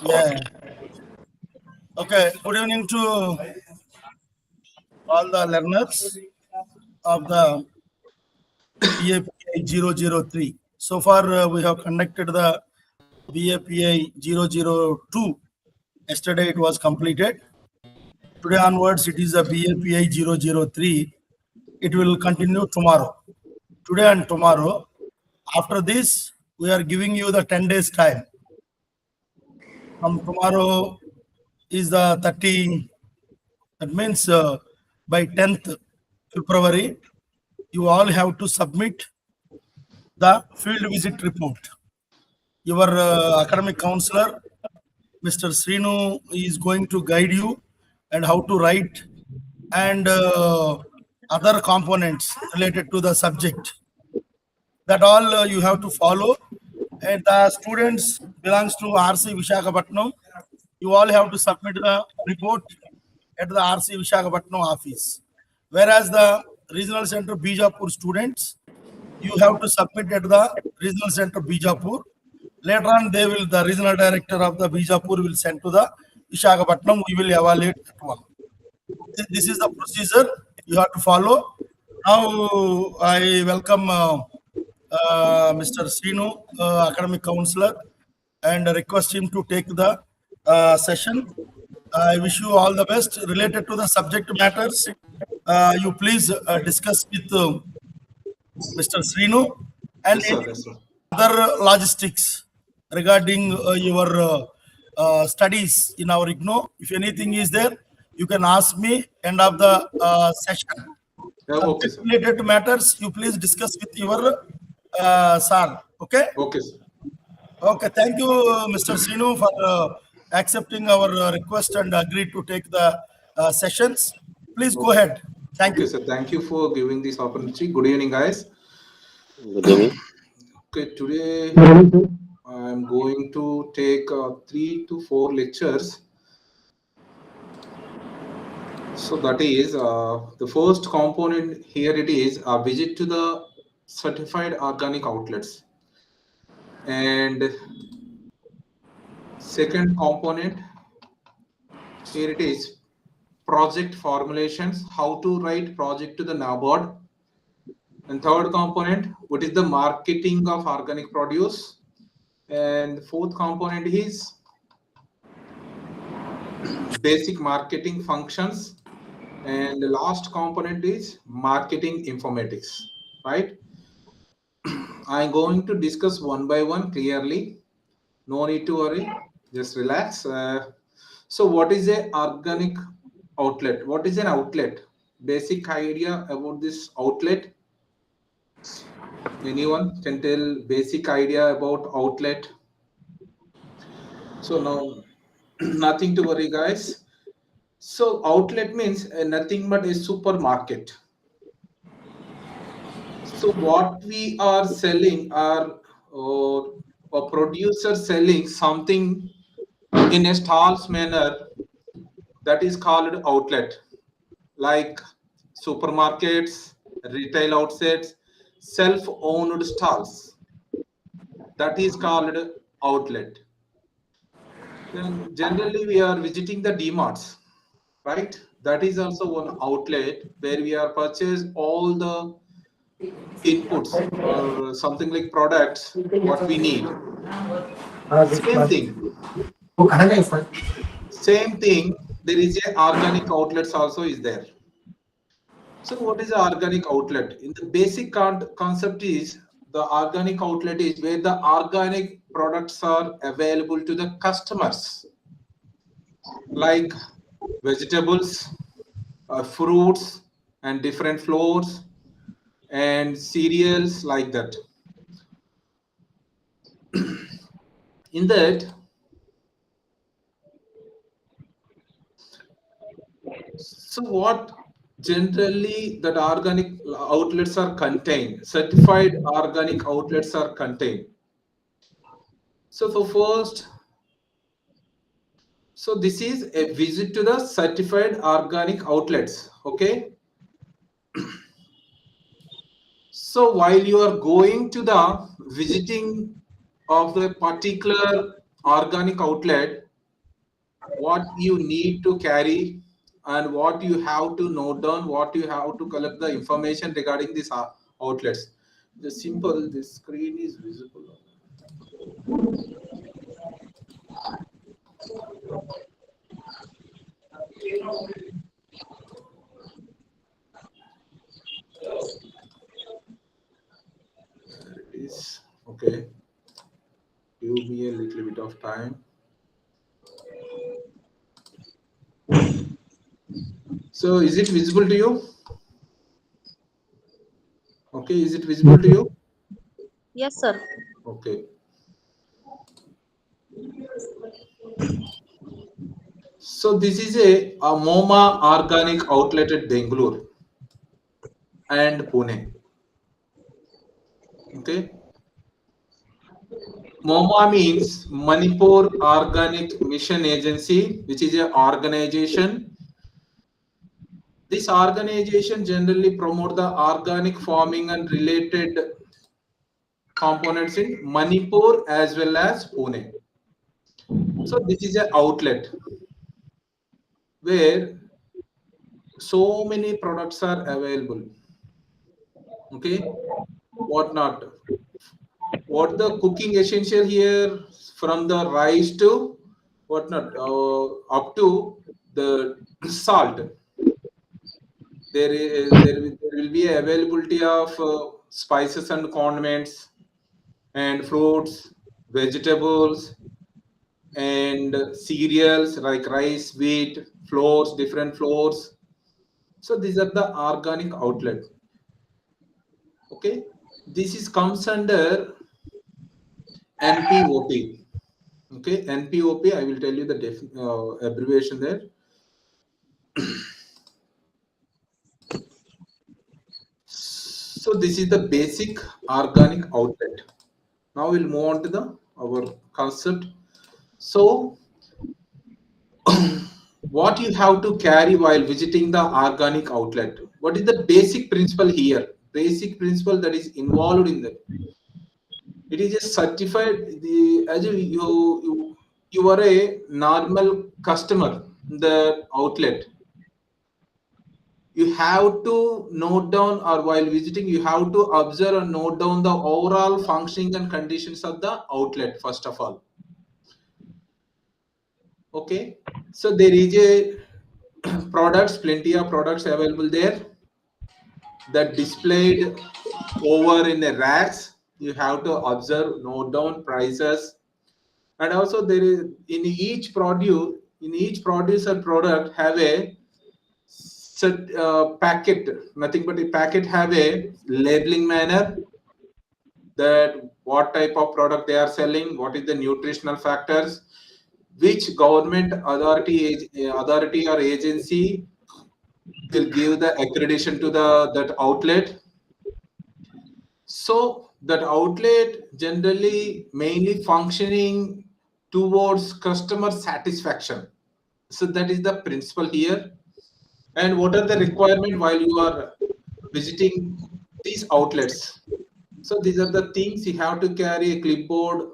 Yeah. Okay. Good evening to all the learners of the BAPI003. So far, we have conducted the BAPI002. Yesterday, it was completed. Today onwards, it is the BAPI003. It will continue tomorrow. Today and tomorrow. After this, we are giving you the 10 days time. From tomorrow is the 30. That means by 10th February, you all have to submit the field visit report. Your academic counselor, Mr. Srinu, is going to guide you and how to write and other components related to the subject. That all you have to follow. And the students belongs to RC Vishakhapatnam. You all have to submit the report at the RC Vishakhapatnam office. Whereas the regional center Bijapur students, you have to submit at the regional center Bijapur. Later on, the regional director of the Bijapur will send to the Vishakhapatnam. We will evaluate that one. This is the procedure you have to follow. Now, I welcome Mr. Srinu, academic counselor, and request him to take the session. I wish you all the best related to the subject matters. You please discuss with Mr. Srinu and Yes, sir. Yes, sir. other logistics regarding your studies in our IGNO. If anything is there, you can ask me end of the session. Okay, sir. Related to matters, you please discuss with your sir. Okay? Okay, sir. Okay. Thank you, Mr. Srinu, for accepting our request and agreed to take the sessions. Please go ahead. Thank you. Okay, sir. Thank you for giving this opportunity. Good evening, guys. Good evening. Okay, today I'm going to take 3 to 4 lectures. So that is the first component here. It is a visit to the certified organic outlets, and second component here it is project formulations, how to write project to the NABARD. And third component, what is the marketing of organic produce. And fourth component is basic marketing functions. And the last component is marketing informatics, right? I'm going to discuss one by one clearly. No need to worry, just relax. So what is an organic outlet? What is an outlet? Basic idea about this outlet. Anyone can tell basic idea about outlet? So now nothing to worry, guys. So outlet means nothing but a supermarket. So what we are selling are a producer selling something in a stalls manner, that is called outlet, like supermarkets, retail outlets, self-owned stalls. That is called outlet. Then generally we are visiting the DMarts, right? That is also one outlet where we are purchase all the inputs or something like products what we need. Same thing. Same thing. There is a organic outlets also is there. So what is the organic outlet? In the basic concept is the organic outlet is where the organic products are available to the customers, like vegetables, fruits, and different flours and cereals like that. In that, so what generally that organic outlets are contained, certified organic outlets are contained. So for first, so this is a visit to the certified organic outlets. Okay. So while you are going to the visiting of the particular organic outlet, what you need to carry and what you have to note down, what you have to collect the information regarding these outlets. The simple, this screen is visible. There it is. Okay. Give me a little bit of time. So is it visible to you? Okay, is it visible to you? Yes, sir. Okay. So this is a MoMA organic outlet at Bangalore and Pune. Okay. MoMA means Manipur Organic Mission Agency, which is an organization. This organization generally promote the organic farming and related components in Manipur as well as Pune. So this is an outlet where so many products are available. Okay, what not? What the cooking essential here, from the rice to what not, up to the salt. There will be availability of spices and condiments and fruits, vegetables, and cereals like rice, wheat, flours, different flours. So these are the organic outlet. Okay, this is comes under NPOP. Okay, NPOP. I will tell you the abbreviation there. So this is the basic organic outlet. Now we'll move on to the our concept. So what you have to carry while visiting the organic outlet? What is the basic principle here? Basic principle that is involved in that. It is a certified. The as you are a normal customer in the outlet. You have to note down, or while visiting, you have to observe and note down the overall functioning and conditions of the outlet first of all. Okay, so there is a products, plenty of products available there that displayed over in the racks. You have to observe, note down prices, and also there is in each produce or product have a set packet, nothing but a packet have a labeling manner, that what type of product they are selling, what is the nutritional factors, which government authority or agency will give the accreditation to the that outlet. So that outlet generally mainly functioning towards customer satisfaction. So that is the principle here. And what are the requirement while you are visiting these outlets? So these are the things you have to carry: a clipboard,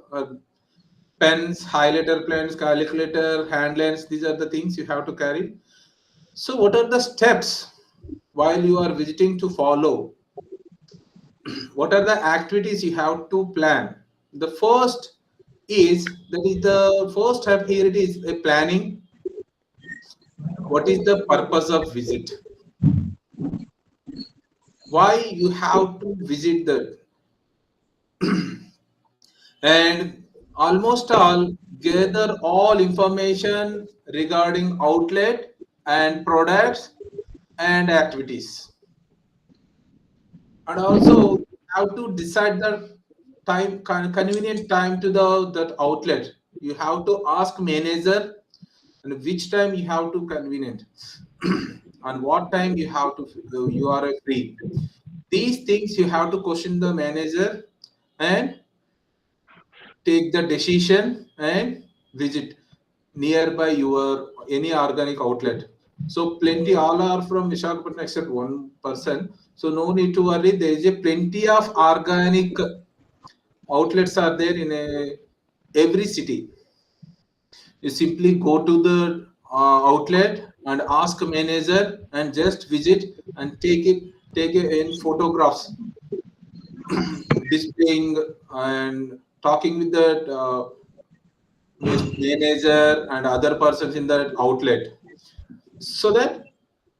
pens, highlighter pens, calculator, hand lens. These are the things you have to carry. So what are the steps while you are visiting to follow? What are the activities you have to plan? The first is the first step here. It is a planning. What is the purpose of visit? Why you have to visit the, and almost all gather all information regarding outlet and products and activities, and also have to decide the convenient time to the that outlet. You have to ask manager and which time you have to convenient and what time you have to you are free. These things you have to question the manager and take the decision and visit nearby your any organic outlet. So plenty, all are from Visakhapatnam except one person. So no need to worry. There is a plenty of organic outlets are there in every city. You simply go to the outlet and ask a manager and just visit and take it in photographs, displaying and talking with the manager and other persons in that outlet, so that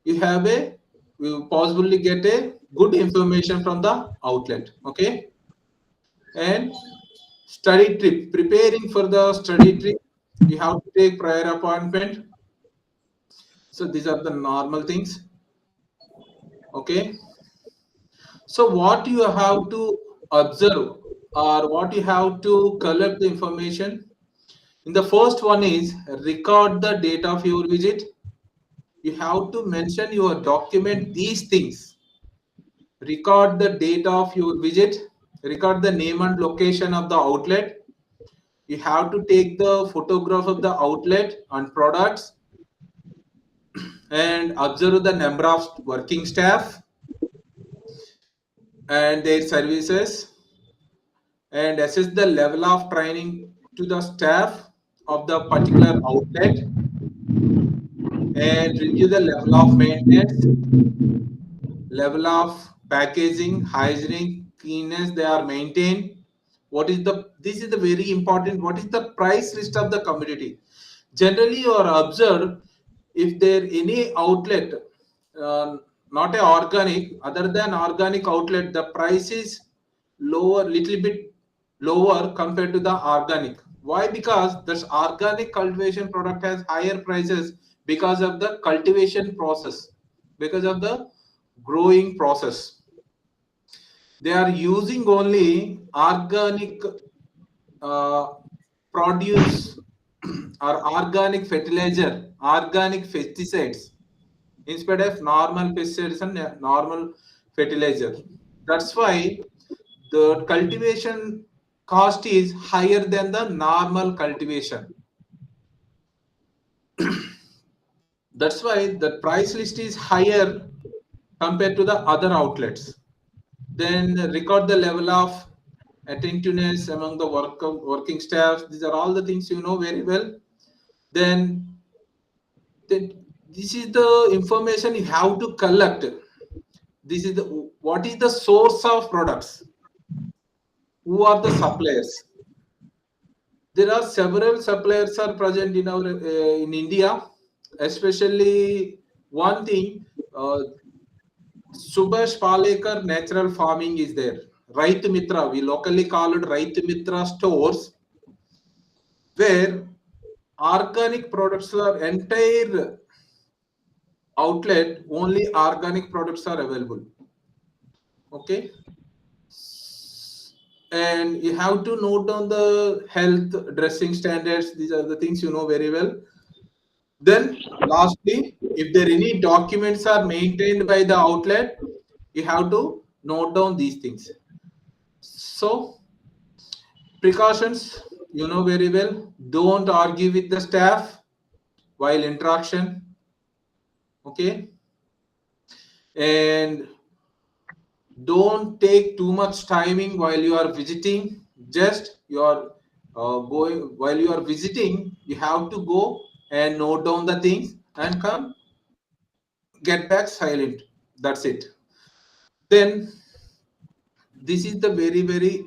you have a you possibly get a good information from the outlet. Okay. And study trip, preparing for the study trip, you have to take prior appointment. So these are the normal things. Okay. So what you have to observe, or what you have to collect the information, in the first one is record the date of your visit. You have to mention your document these things. Record the date of your visit, record the name and location of the outlet. You have to take the photograph of the outlet and products, and observe the number of working staff and their services, and assess the level of training to the staff of the particular outlet, and review the level of maintenance, level of packaging, hygiene, cleanness they are maintained. What is the this is the very important, what is the price list of the commodity? Generally you are observed, if there any outlet uh, not a organic, other than organic outlet, the price is lower, little bit lower compared to the organic. Why? Because this organic cultivation product has higher prices because of the cultivation process, because of the growing process. They are using only organic uh, produce or organic fertilizer, organic pesticides instead of normal pesticides and normal fertilizer. That's why the cultivation cost is higher than the normal cultivation. That's why the price list is higher compared to the other outlets. Then record the level of attentiveness among the working staff. These are all the things you know very well. Then, then this is the information you have to collect. This is the what is the source of products, who are the suppliers. There are several suppliers are present in our in India, especially one thing, uh, Subhash Palekar natural farming is there. Right Mitra, we locally call it Right Mitra stores, where organic products are entire outlet, only organic products are available. Okay. And you have to note down the health dressing standards. These are the things you know very well. Then lastly, if there any documents are maintained by the outlet, you have to note down these things. So precautions, you know very well. Don't argue with the staff while interaction. Okay. And don't take too much timing while you are visiting. Just you are going while you are visiting, you have to go and note down the things and come get back silent. That's it. Then this is the very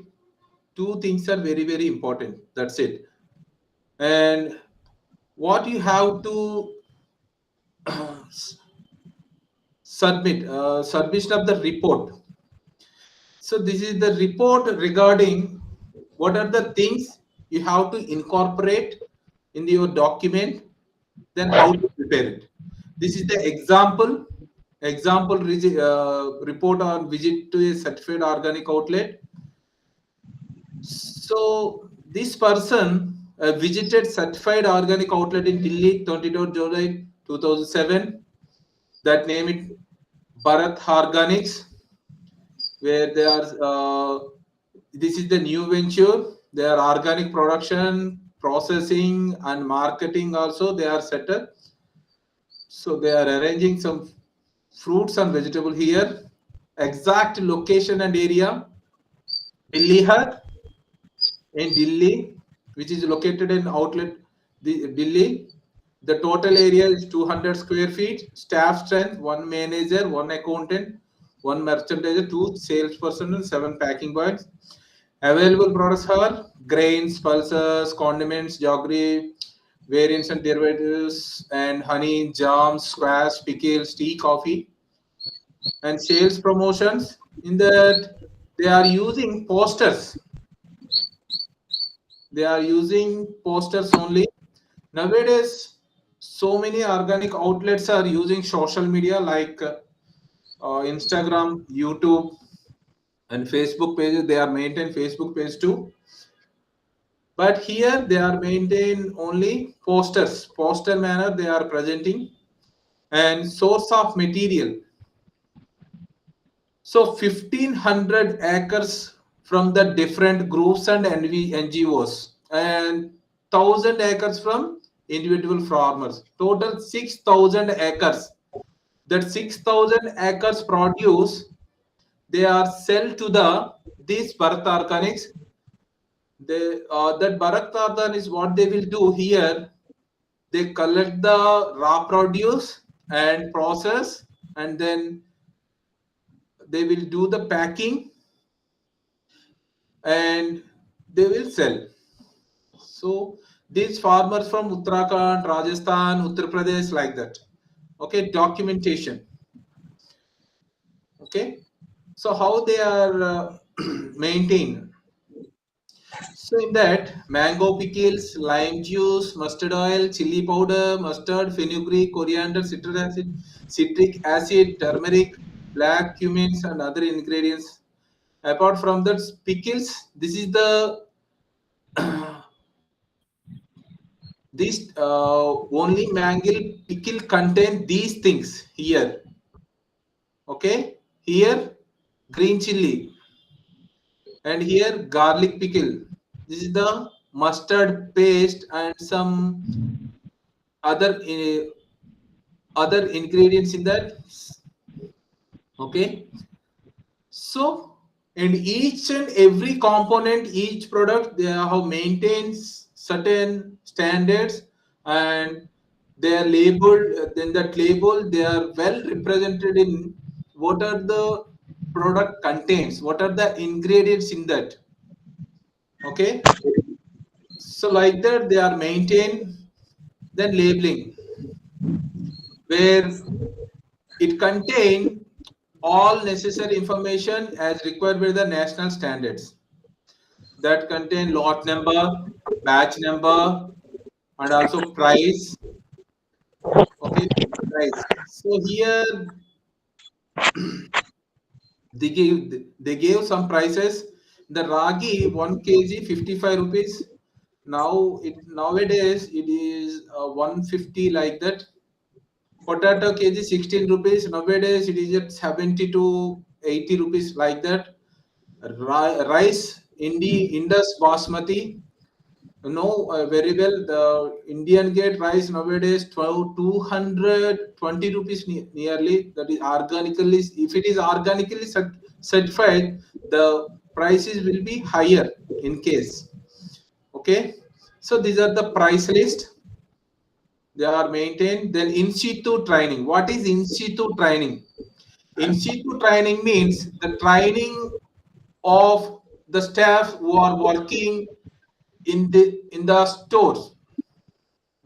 two things are very important. That's it. And what you have to submission of the report. So this is the report regarding what are the things you have to incorporate in your document, then how to prepare it. This is the report on visit to a certified organic outlet. So this person visited certified organic outlet in Delhi, 22 July 2007. That name it Bharat Organics, where they are. This is the new venture. Their organic production, processing, and marketing also they are set up. So they are arranging some fruits and vegetable here. Exact location and area: Delhi Hut in Delhi, which is located in outlet Delhi. The total area is 200 square feet. Staff strength: one manager, one accountant, one merchandiser, two salesperson, and seven packing boys. Available products are grains, pulses, condiments, jaggery, variants and derivatives, and honey, jams, squash, pickles, tea, coffee, and sales promotions. In that, they are using posters. They are using posters only. Nowadays, so many organic outlets are using social media like Instagram, YouTube, and Facebook pages. They are maintain Facebook page too. But here they are maintain only posters. Poster manner they are presenting and source of material. So 1500 acres from the different groups and NGOs and 1000 acres from individual farmers. Total 6000 acres. That 6000 acres produce they are sell to the these Bharat Organics. That Bharat Organic is what they will do here. They collect the raw produce and process, and then they will do the packing and they will sell. So these farmers from Uttarakhand, Rajasthan, Uttar Pradesh, like that. Okay, documentation. Okay, so how they are maintained. So in that, mango pickles, lime juice, mustard oil, chili powder, mustard, fenugreek, coriander, citric acid, turmeric, black cumins, and other ingredients. Apart from that, pickles. This is the this only mango pickle contain these things here. Okay, here green chili and here garlic pickle. This is the mustard paste and some other other ingredients in that. Okay, so and each and every component, each product, they have maintains certain standards and they are labeled. Then that label they are well represented in what are the product contains, what are the ingredients in that. Okay, so like that they are maintained. Then labeling where it contain all necessary information as required by the national standards that contain lot number, batch number, and also price. Okay, price. So here they gave some prices. The ragi 1 kg 55 rupees. Now nowadays it is 150 like that. Potato kg 16 rupees. Nowadays it is at 70 to 80 rupees like that. Rice Indus Basmati. You know very well the Indian Gate rice nowadays 220 rupees nearly. That is organically. If it is organically certified, the prices will be higher in case. Okay, so these are the price list. They are maintained. Then in situ training. What is in situ training? In situ training means the training of the staff who are working in the stores.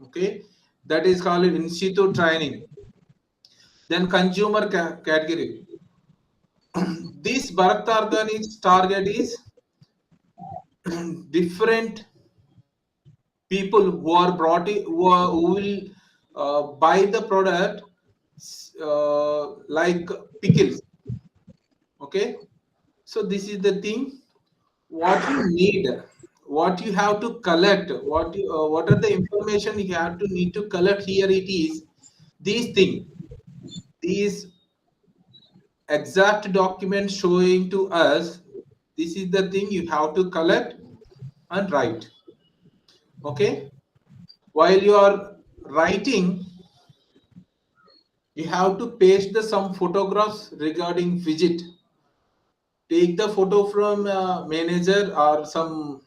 Okay, that is called in situ training. Then consumer category. This Bharat Organics target is different people who are brought in, who will buy the product like pickles. Okay, so this is the thing. What you need, what you have to collect, what are the information you have to need to collect here. It is these things, these exact documents showing to us. This is the thing you have to collect and write. Okay, while you are writing, you have to paste the some photographs regarding visit. Take the photo from manager or some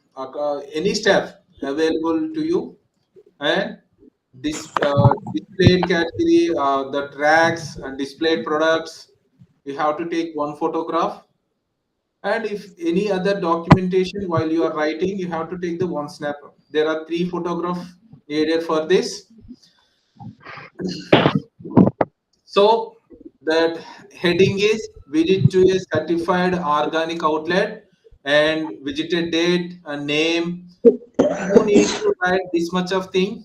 any staff available to you. and displayed category, the tracks and displayed products. You have to take one photograph, and if any other documentation while you are writing, you have to take the one snap. There are three photographs needed for this. So that heading is visit to a certified organic outlet and visited date and name. No need to write this much of thing.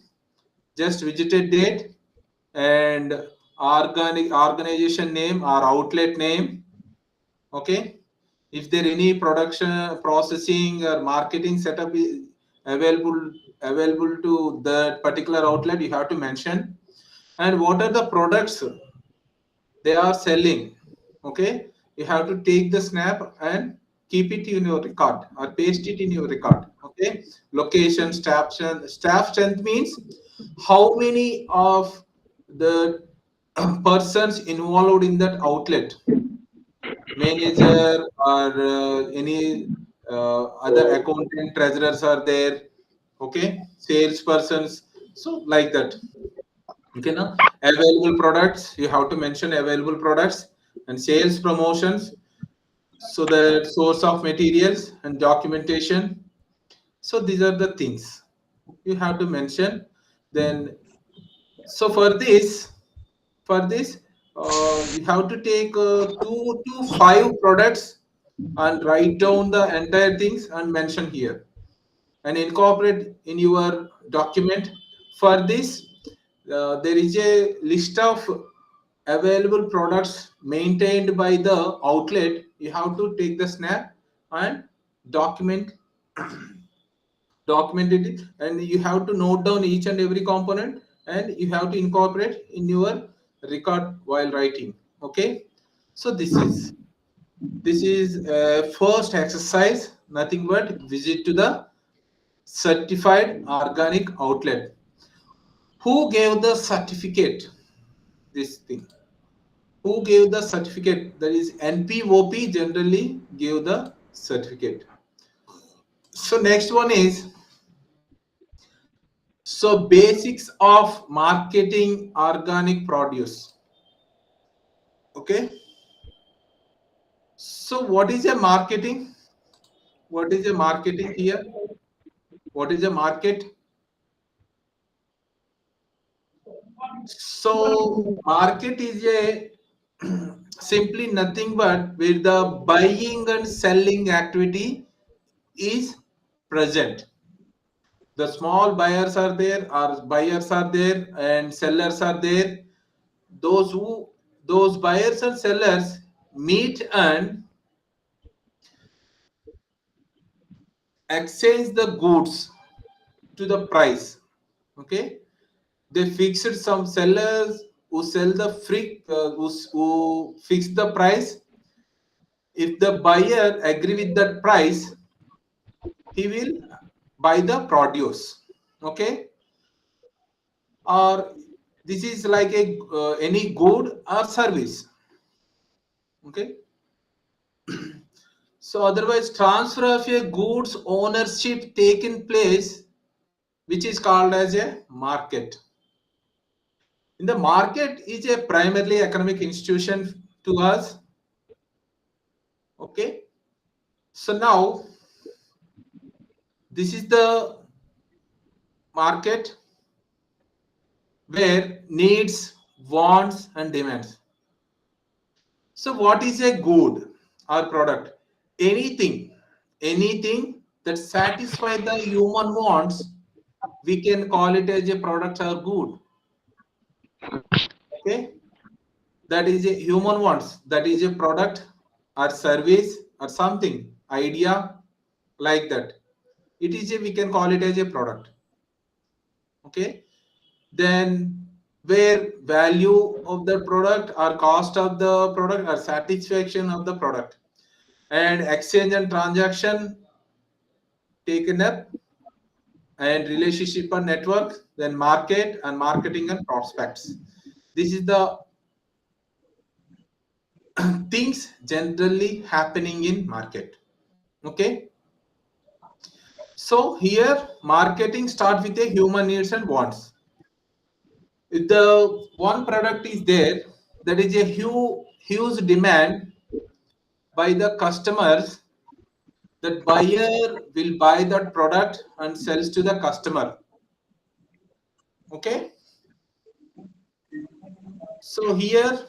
Just visited date and organic organization name or outlet name. Okay. If there any production, processing or marketing setup is available to that particular outlet, you have to mention. And what are the products they are selling? Okay, you have to take the snap and keep it in your record or paste it in your record. Okay, location, staff strength means how many of the persons involved in that outlet, manager or any other accountant, treasurers are there. Okay, salespersons, so like that. Okay, now available products, you have to mention available products and sales promotions. So the source of materials and documentation. So these are the things you have to mention. Then, so for this, you have to take 2 to 5 products and write down the entire things and mention here and incorporate in your document. For this, there is a list of available products maintained by the outlet. You have to take the snap and document document it, and you have to note down each and every component, and you have to incorporate in your record while writing. Okay, so this is first exercise, nothing but visit to the certified organic outlet. Who gave the certificate? This thing. Who gave the certificate? That is NPOP generally gave the certificate. So next one is, so basics of marketing organic produce. Okay. So what is a marketing? What is a marketing here? What is a market? So market is a simply nothing but where the buying and selling activity is present. The small buyers are there, or buyers are there, and sellers are there. Those buyers and sellers meet and exchange the goods to the price. Okay, they fixed some sellers who sell the free who fix the price. If the buyer agree with that price, he will buy the produce. Okay, or this is like a any good or service. Okay, so otherwise transfer of a goods ownership taken place, which is called as a market. In the market is a primarily economic institution to us. Okay, so now this is the market where needs, wants and demands. So what is a good or product? Anything that satisfies the human wants, we can call it as a product or good. Okay, that is a human wants, that is a product or service or something, idea, like that. It is a, we can call it as a product. Okay, then where value of the product or cost of the product or satisfaction of the product and exchange and transaction taken up, and relationship and network, then market and marketing and prospects. This is the things generally happening in market. Okay, So here marketing start with a human needs and wants. If the one product is there, that is a huge demand by the customers, that buyer will buy that product and sells to the customer. Okay. So here,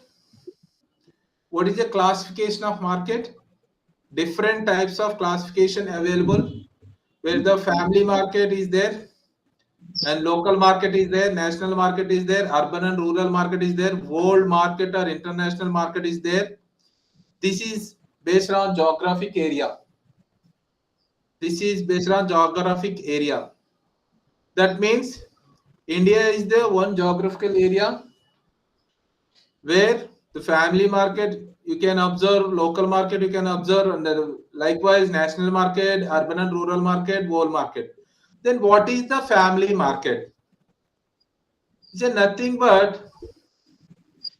what is the classification of market? Different types of classification available, where the family market is there, and local market is there, national market is there, urban and rural market is there, world market or international market is there. This is based on geographic area. This is based on geographic area. That means India is the one geographical area where the family market you can observe, local market you can observe, and likewise national market, urban and rural market, world market. Then what is the family market? It's a nothing but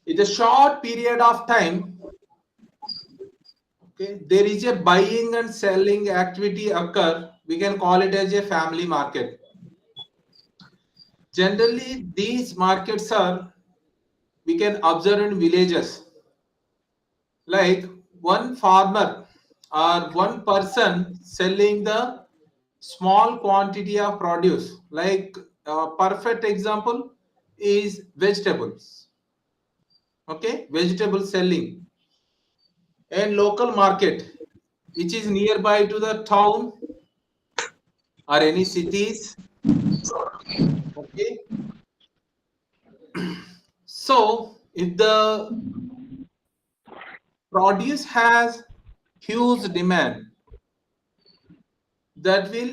it's a short period of time. Okay, there is a buying and selling activity occur. We can call it as a family market. Generally, these markets are we can observe in villages. Like one farmer or one person selling the small quantity of produce. Like a perfect example is vegetables. Okay, vegetable selling and local market, which is nearby to the town or any cities. Okay, so if the produce has huge demand, that will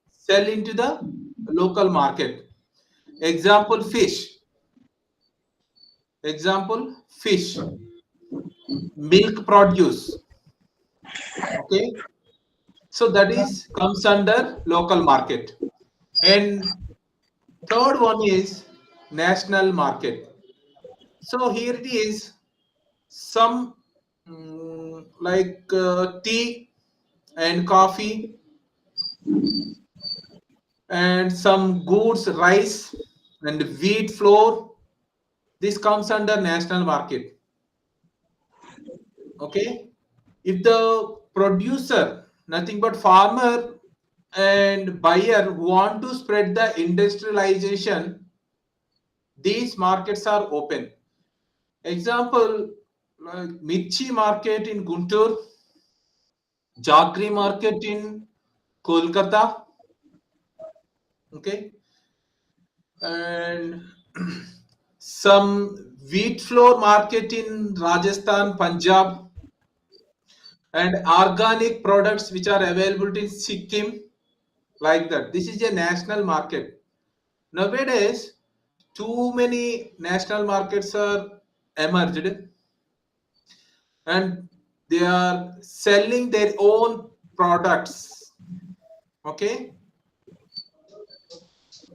sell into the local market. Example fish. Example fish, milk produce. Okay, so that is comes under local market. And third one is national market. So here it is some like tea and coffee and some goods, rice and wheat flour. This comes under national market. Okay, if the producer, nothing but farmer and buyer want to spread the industrialization, these markets are open. Example, like Mirchi market in Guntur, Jaggery market in Kolkata, okay, and some wheat flour market in Rajasthan, Punjab, and organic products which are available in Sikkim, like that. This is a national market. Nowadays, too many national markets are emerged and they are selling their own products. Okay,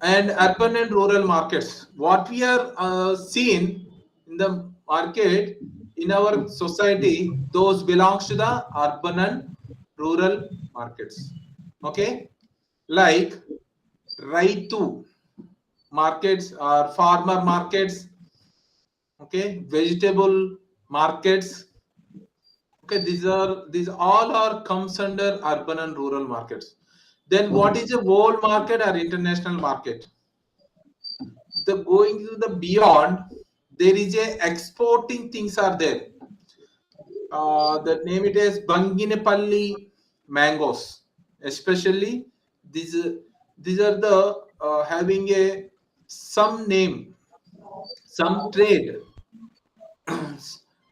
and urban and rural markets. What we are seeing in the market in our society, those belongs to the urban and rural markets. Okay, like Raitu markets or farmer markets. Okay, vegetable markets. Okay, these all are comes under urban and rural markets. Then what is a world market or international market? The going to the beyond, there is a exporting things are there. The name it is Banginepalli mangoes, especially these these are the having a some name, some trade,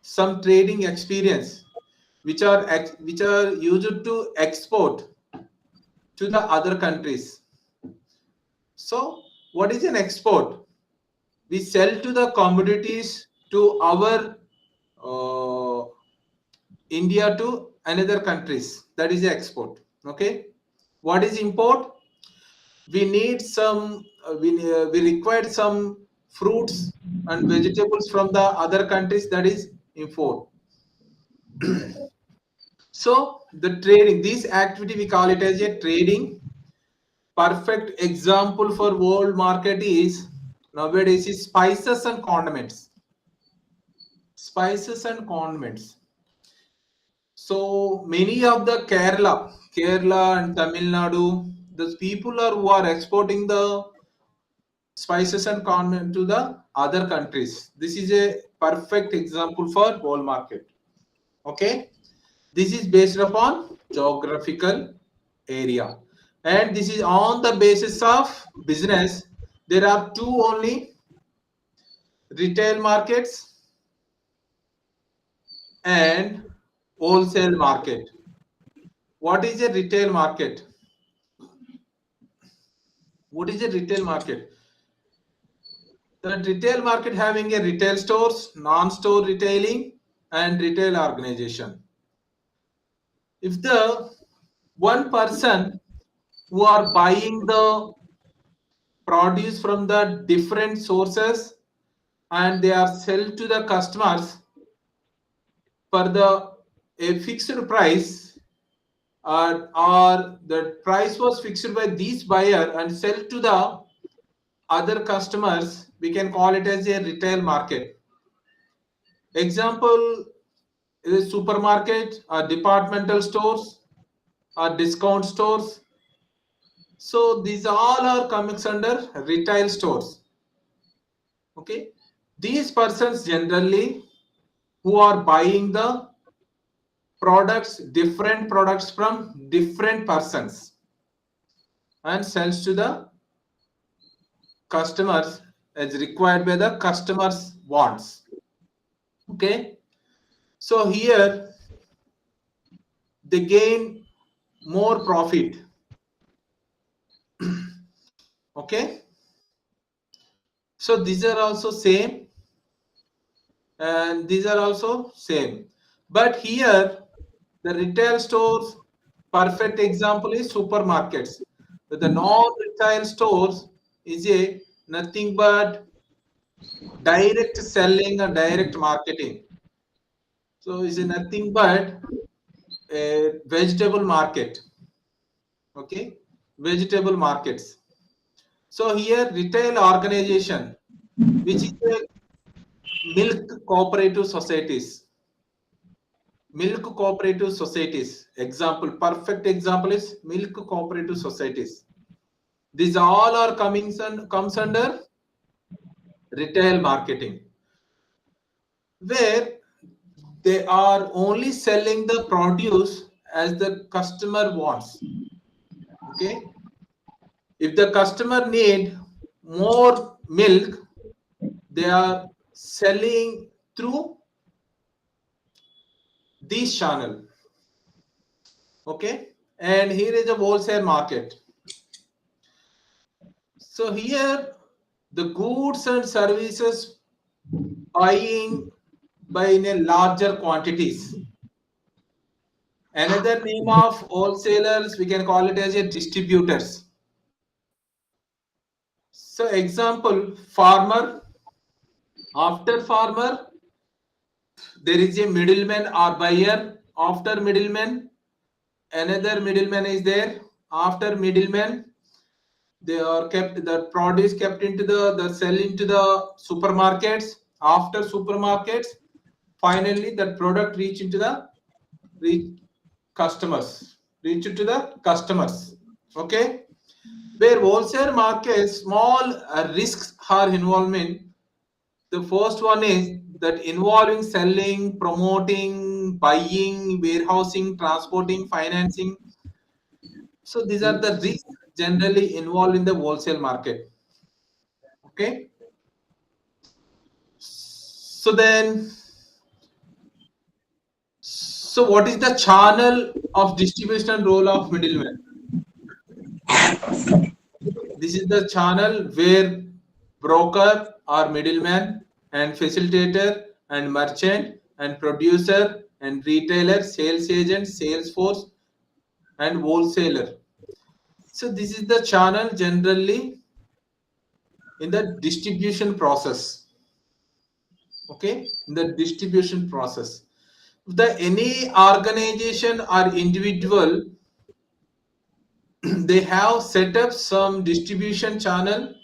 some trading experience, which are used to export to the other countries. So what is an export? We sell to the commodities to our uh, India to another countries. That is the export. Okay. What is import? We need some. We require some fruits and vegetables from the other countries. That is import. So the trading, this activity we call it as a trading. Perfect example for world market is nowadays is spices and condiments. Spices and condiments. So many of the Kerala and Tamil Nadu, the people are who are exporting the spices and condiments to the other countries. This is a perfect example for world market. Okay, this is based upon geographical area, and this is on the basis of business. There are two only: retail markets and wholesale market. What is a retail market? What is a retail market? The retail market having a retail stores, non-store retailing, and retail organization. If the one person who are buying the produce from the different sources and they are sell to the customers for the a fixed price, or the price was fixed by this buyer and sell to the other customers, we can call it as a retail market. Example is supermarket or departmental stores or discount stores. So these all are coming under retail stores. Okay, these persons generally who are buying the products, different products from different persons and sells to the customers as required by the customers wants. Okay, so here they gain more profit. Okay, so these are also same and these are also same, but here the retail stores, perfect example is supermarkets. But the non-retail stores is a nothing but direct selling and direct marketing. So is nothing but a vegetable market. Okay, vegetable markets. So here retail organization, which is a milk cooperative societies. Milk cooperative societies. Example, perfect example is milk cooperative societies. These all are comes under retail marketing, where they are only selling the produce as the customer wants. Okay, if the customer need more milk, they are selling through this channel. Okay, and here is a wholesale market. So here the goods and services buying by in a larger quantities. Another name of wholesalers, we can call it as a distributors. So example, farmer. After farmer, there is a middleman or buyer. After middleman, another middleman is there. After middleman, they are kept, the produce kept into the sell into the supermarkets. After supermarkets, finally that product reach into the reach customers, reach it to the customers. Okay, where wholesale market small risks are involvement. The first one is that involving selling, promoting, buying, warehousing, transporting, financing. So these are the risks generally involved in the wholesale market. Okay, so then, so what is the channel of distribution role of middleman? This is the channel where broker or middleman and facilitator and merchant and producer and retailer, sales agent, sales force and wholesaler. So this is the channel generally in the distribution process. Okay, in the distribution process. The any organization or individual they have set up some distribution channel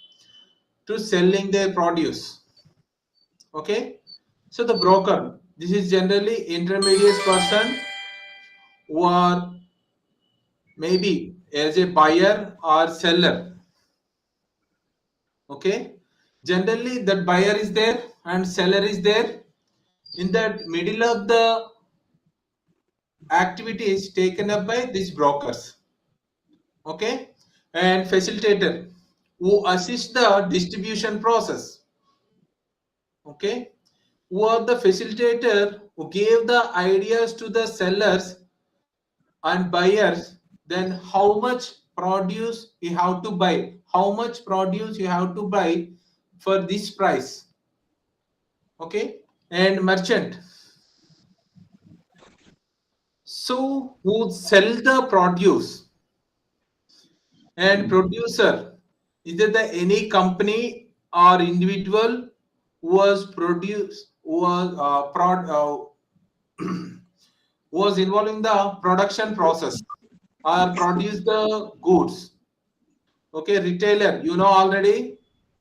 to selling their produce. Okay, so the broker, this is generally intermediate person who are maybe as a buyer or seller. Okay, generally that buyer is there and seller is there. In that middle of the activity is taken up by these brokers. Okay, and facilitator who assist the distribution process. Okay, who are the facilitator who gave the ideas to the sellers and buyers, then how much produce you have to buy, how much produce you have to buy for this price. Okay, and merchant, so who sell the produce, and producer, is there the any company or individual who was produce who was who was involved in the production process or produce the goods. Okay, retailer, you know already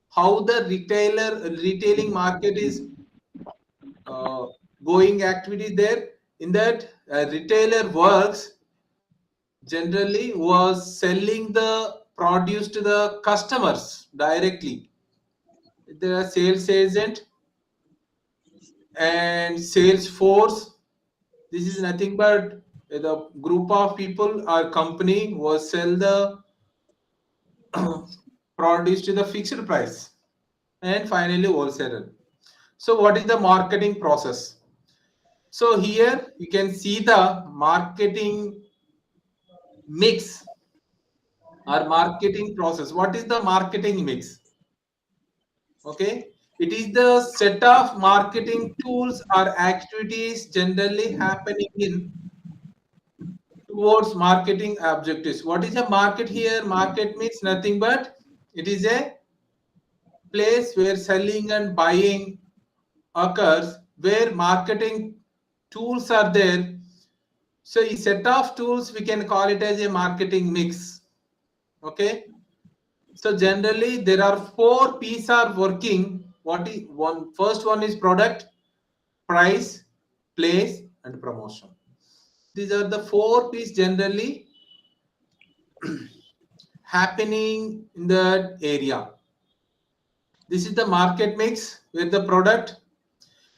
how the retailing market is uh, going activity there. In that retailer works generally was selling the produce to the customers directly. There are sales agent and sales force. This is nothing but the group of people or company was sell the produce to the fixed price, and finally wholesaler. So what is the marketing process? So here you can see the marketing mix or marketing process. What is the marketing mix? Okay, it is the set of marketing tools or activities generally happening in towards marketing objectives. What is a market here? Market means nothing but it is a place where selling and buying occurs, where marketing tools are there. So a set of tools we can call it as a marketing mix. Okay, so generally there are four P's are working. What is one? First one is product, price, place, and promotion. These are the four P's generally happening in that area. This is the market mix with the product.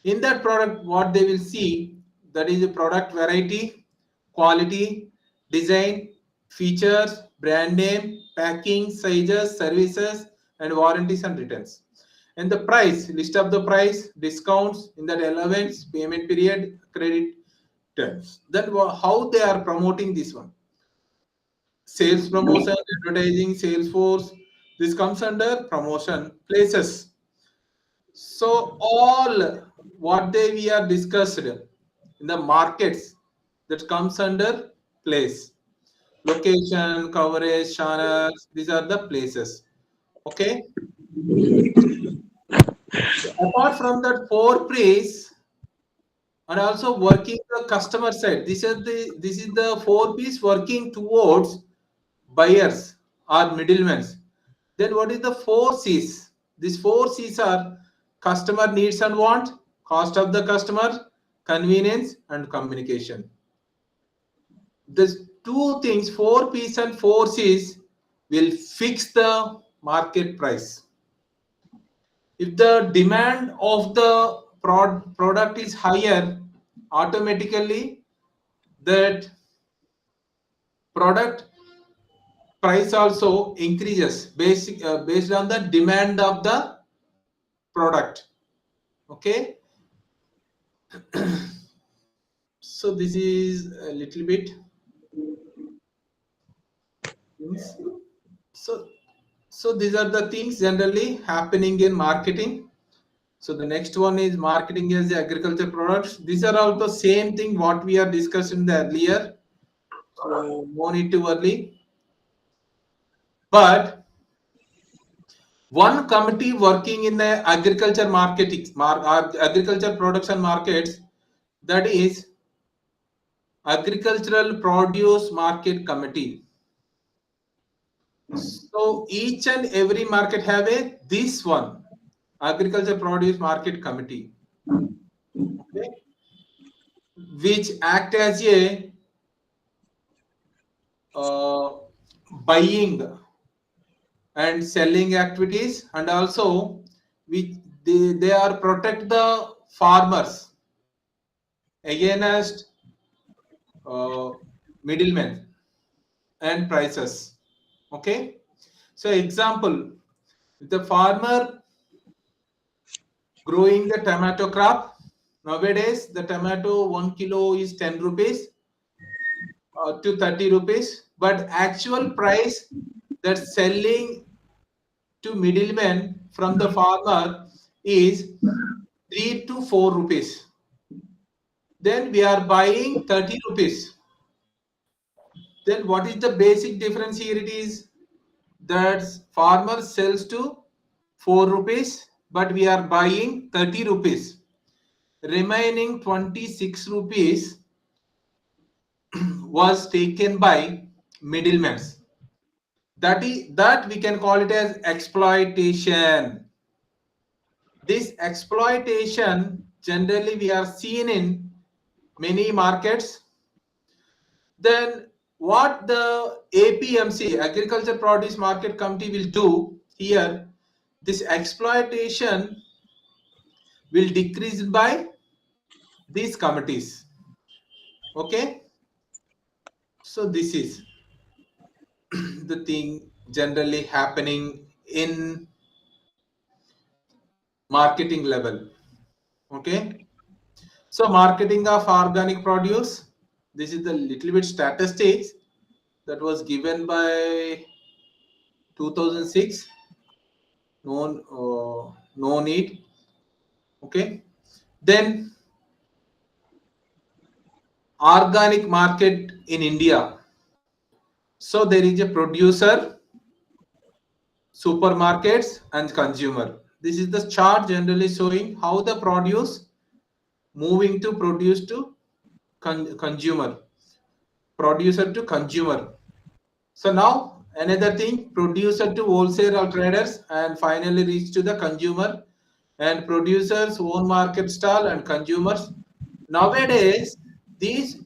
In that product, what they will see, that is a product variety, quality, design, features, brand name, packing, sizes, services, and warranties and returns. And the price, list of the price, discounts in that allowance, payment period, credit terms. Then how they are promoting this one? Sales promotion, advertising, sales force. This comes under promotion places. So all what they we are discussed in the markets, that comes under place. Location, coverage, channels, these are the places. Okay. Apart from that four P's, and also working the customer side. This is the four P's working towards buyers or middlemen. Then what is the four C's? These four C's are customer needs and want, cost of the customer, convenience, and communication. These two things, four P's and four C's, will fix the market price. If the demand of the product is higher, automatically that product price also increases based on the demand of the product. Okay, so this is a little bit things. So these are the things generally happening in marketing. So the next one is marketing as the agriculture products. These are all the same thing what we are discussing the earlier. So no need to worry. But one committee working in the agriculture marketing, agriculture products and markets, that is Agricultural Produce Market Committee. So each and every market have a this one, Agriculture Produce Market Committee, okay, which act as a uh, buying and selling activities, and also they are protect the farmers against uh, middlemen and prices. Okay, so example, the farmer growing the tomato crop. Nowadays, the tomato 1 kilo is 10 rupees to 30 rupees, but actual price that selling to middlemen from the farmer is 3 to 4 rupees. Then we are buying 30 rupees. Then what is the basic difference here? It is that farmer sells to 4 rupees, but we are buying 30 rupees. Remaining 26 rupees was taken by middlemen. That we can call it as exploitation. This exploitation generally we are seen in many markets. Then what the APMC, Agriculture Produce Market Committee, will do here, this exploitation will decrease by these committees. Okay, so this is the thing generally happening in marketing level. Okay, so marketing of organic produce, this is the little bit statistics that was given by 2006. No need. Okay, then organic market in India. So there is a producer, supermarkets, and consumer. This is the chart generally showing how the produce moving to produce to consumer, producer to consumer. So now another thing, producer to wholesale or traders, and finally reach to the consumer, and producers own market stall and consumers. Nowadays, this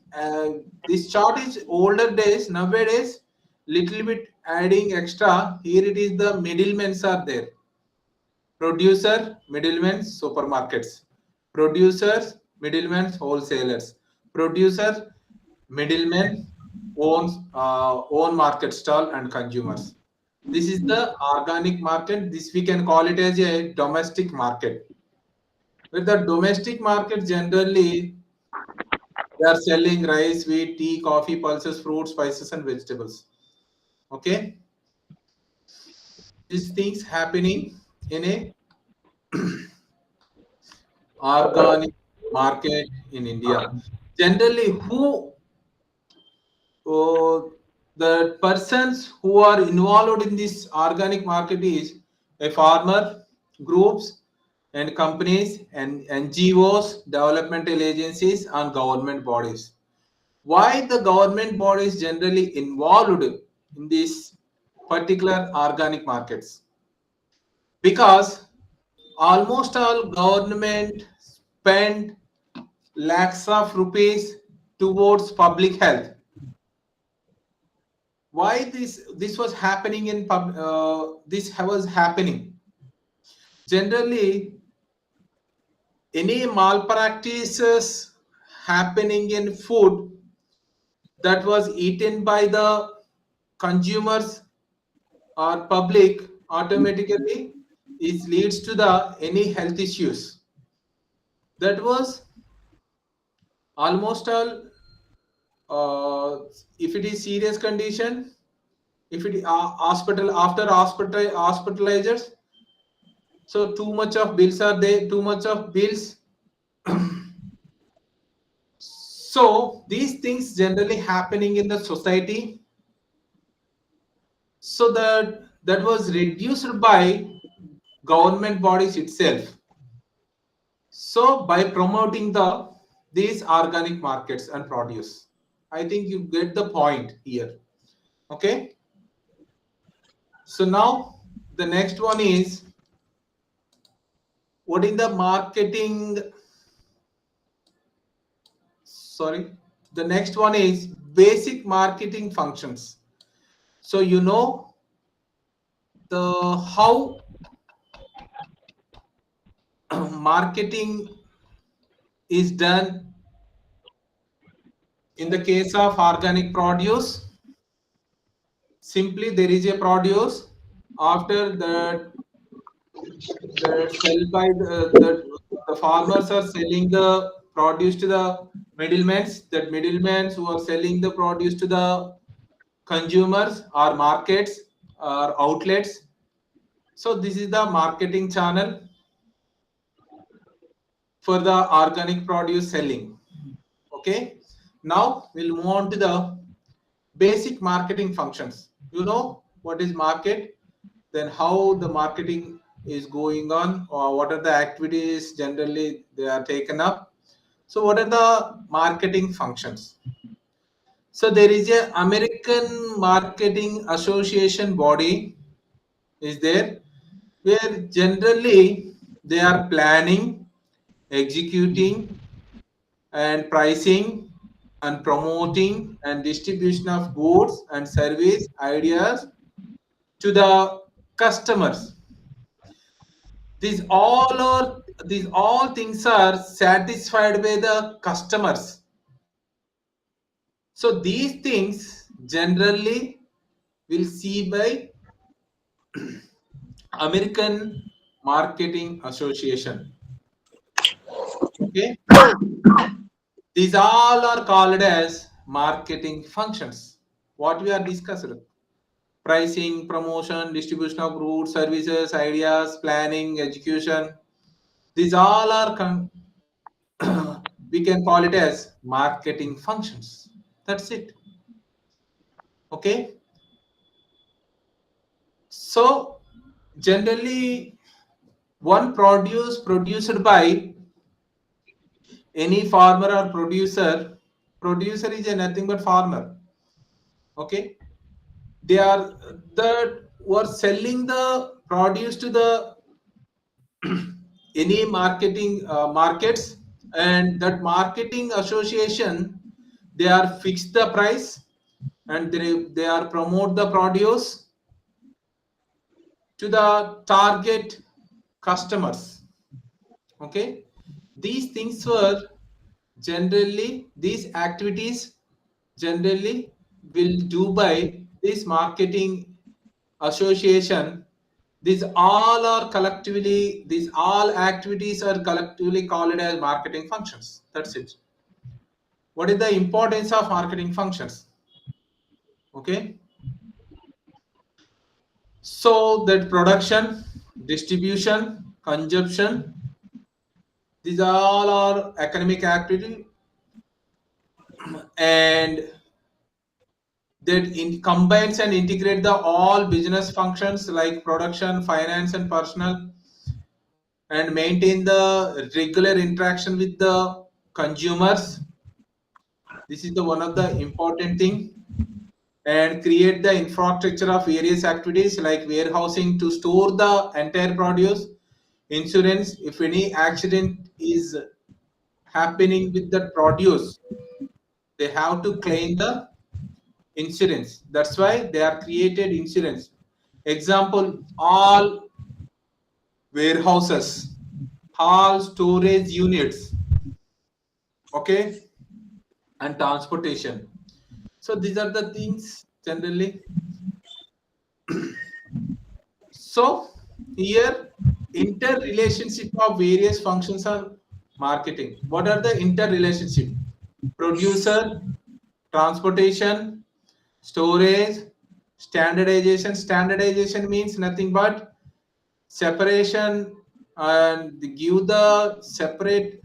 chart is older days. Nowadays, little bit adding extra. Here it is the middlemen are there. Producer, middlemen, supermarkets. Producers, middlemen, wholesalers. Producer, middlemen, own market stall and consumers. This is the organic market. This we can call it as a domestic market. With the domestic market, generally they are selling rice, wheat, tea, coffee, pulses, fruits, spices, and vegetables. Okay, these things happening in a organic market in India. Generally, who the persons who are involved in this organic market is a farmer, groups and companies and NGOs, developmental agencies, and government bodies. Why the government bodies generally involved in these particular organic markets? Because almost all government spend lakhs of rupees towards public health. Why this was happening in this was happening? Generally, any malpractices happening in food that was eaten by the consumers or public, automatically it leads to the any health issues. That was almost all. If it is serious condition, if it hospital, after hospitalizers, so too much of bills are there, too much of bills. So these things generally happening in the society, so that was reduced by government bodies itself. So by promoting these organic markets and produce. I think you get the point here. Okay. So now the next one is, what in the marketing? Sorry. The next one is basic marketing functions. So you know the how marketing is done in the case of organic produce. Simply there is a produce. After that, the sell by the farmers are selling the produce to the middlemen. That middlemen who are selling the produce to the consumers or markets or outlets. So this is the marketing channel for the organic produce selling. Okay. Now we'll move on to the basic marketing functions. You know what is market, then how the marketing is going on, or what are the activities generally they are taken up. So what are the marketing functions? So there is a American Marketing Association body is there, where generally they are planning, executing, and pricing and promoting and distribution of goods and service ideas to the customers. These all things are satisfied by the customers. So these things generally will see by American Marketing Association. Okay, these all are called as marketing functions. What we are discussing: pricing, promotion, distribution of goods, services, ideas, planning, execution. These all are we can call it as marketing functions. That's it. Okay. So generally, one produce produced by any farmer or producer. Producer is a nothing but farmer. Okay. They are the who are selling the produce to the any marketing markets, and that marketing association, they are fixed the price, and they are promote the produce to the target customers. Okay, these things were generally, these activities generally will do by this marketing association. These all are collectively, these all activities are collectively called as marketing functions. That's it. What is the importance of marketing functions? Okay, so that production, distribution, consumption, these all are economic activity, and that combines and integrate the all business functions like production, finance, and personal, and maintain the regular interaction with the consumers. This is the one of the important thing. And create the infrastructure of various activities like warehousing to store the entire produce, insurance if any accident is happening with the produce, they have to claim the insurance. That's why they are created insurance. Example, all warehouses, all storage units, okay, and transportation. So these are the things generally. So here, interrelationship of various functions are marketing. What are the interrelationship? Producer, transportation, storage, standardization. Standardization means nothing but separation and give the separate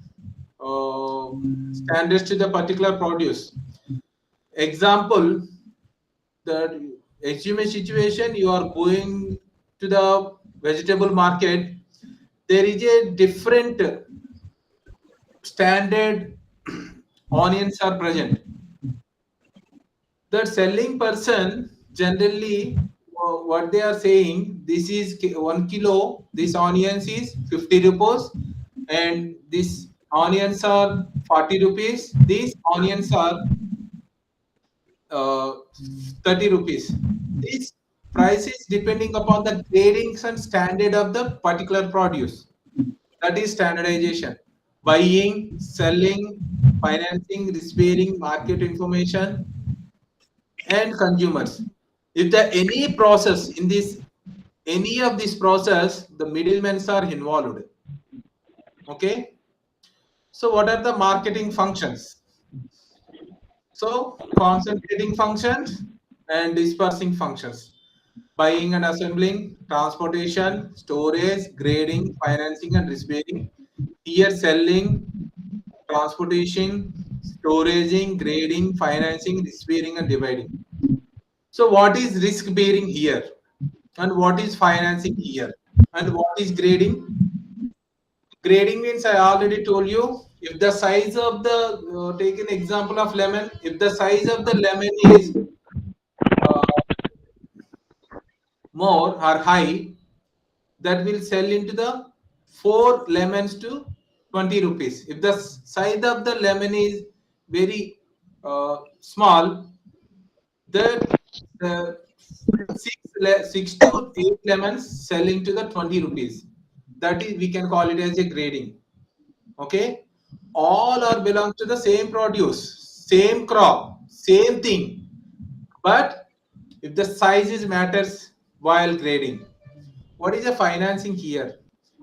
standards to the particular produce. Example, the assume a situation, you are going to the vegetable market, there is a different standard onions are present. The selling person generally what they are saying, this is 1 kilo, this onions is 50 rupees, and these onions are 40 rupees, these onions are uh, 30 rupees. These prices depending upon the gradings and standard of the particular produce. That is standardization. Buying, selling, financing, risk-bearing, market information, and consumers. If there any process in this, any of this process, the middlemen are involved. Okay. So what are the marketing functions? So concentrating functions and dispersing functions. Buying and assembling, transportation, storage, grading, financing, and risk bearing. Here selling, transportation, storaging, grading, financing, risk bearing, and dividing. So what is risk bearing here? And what is financing here? And what is grading? Grading means I already told you, if the size of the, take an example of lemon, if the size of the lemon is uh, more or high, that will sell into the 4 lemons to 20 rupees. If the size of the lemon is very small, that the 6 to 8 lemons selling to the 20 rupees. That is, we can call it as a grading. Okay, all are belong to the same produce, same crop, same thing. But if the sizes matters while grading, what is the financing here?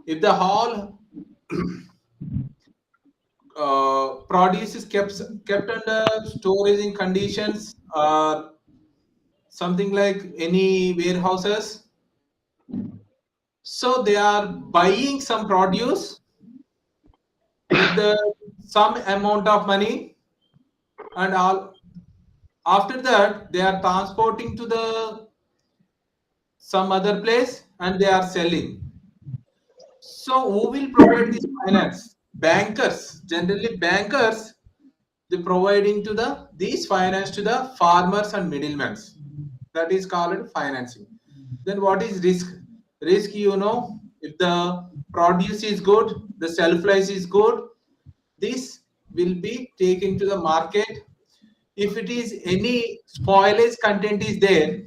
If the whole produce is kept under storage in conditions or something like any warehouses, so they are buying some produce with the some amount of money, and all after that they are transporting to the some other place and they are selling. So who will provide this finance? Bankers. Generally bankers, they providing to the these finance to the farmers and middlemen. That is called financing. Then what is risk? Risk, you know, if the produce is good, the shelf life is good, this will be taken to the market. If it is any spoilage content is there,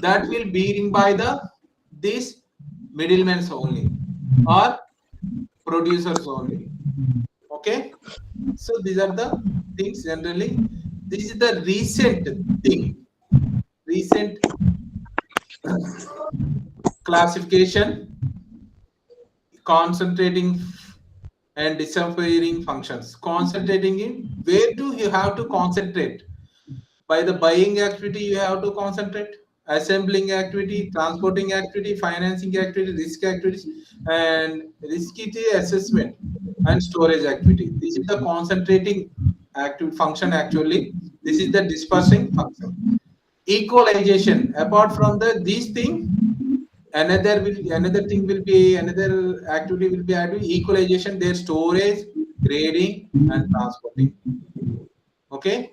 that will be bearing by the these middlemen only or producers only. Okay, so these are the things generally. This is the recent thing, recent classification, concentrating and disappearing functions. Concentrating in where do you have to concentrate? By the buying activity, you have to concentrate. Assembling activity, transporting activity, financing activity, risk activities, and risky assessment and storage activity. This is the concentrating active function actually. This is the dispersing function. Equalization. Apart from the these thing, another thing will be another activity will be added. Equalization, their storage, grading, and transporting. Okay.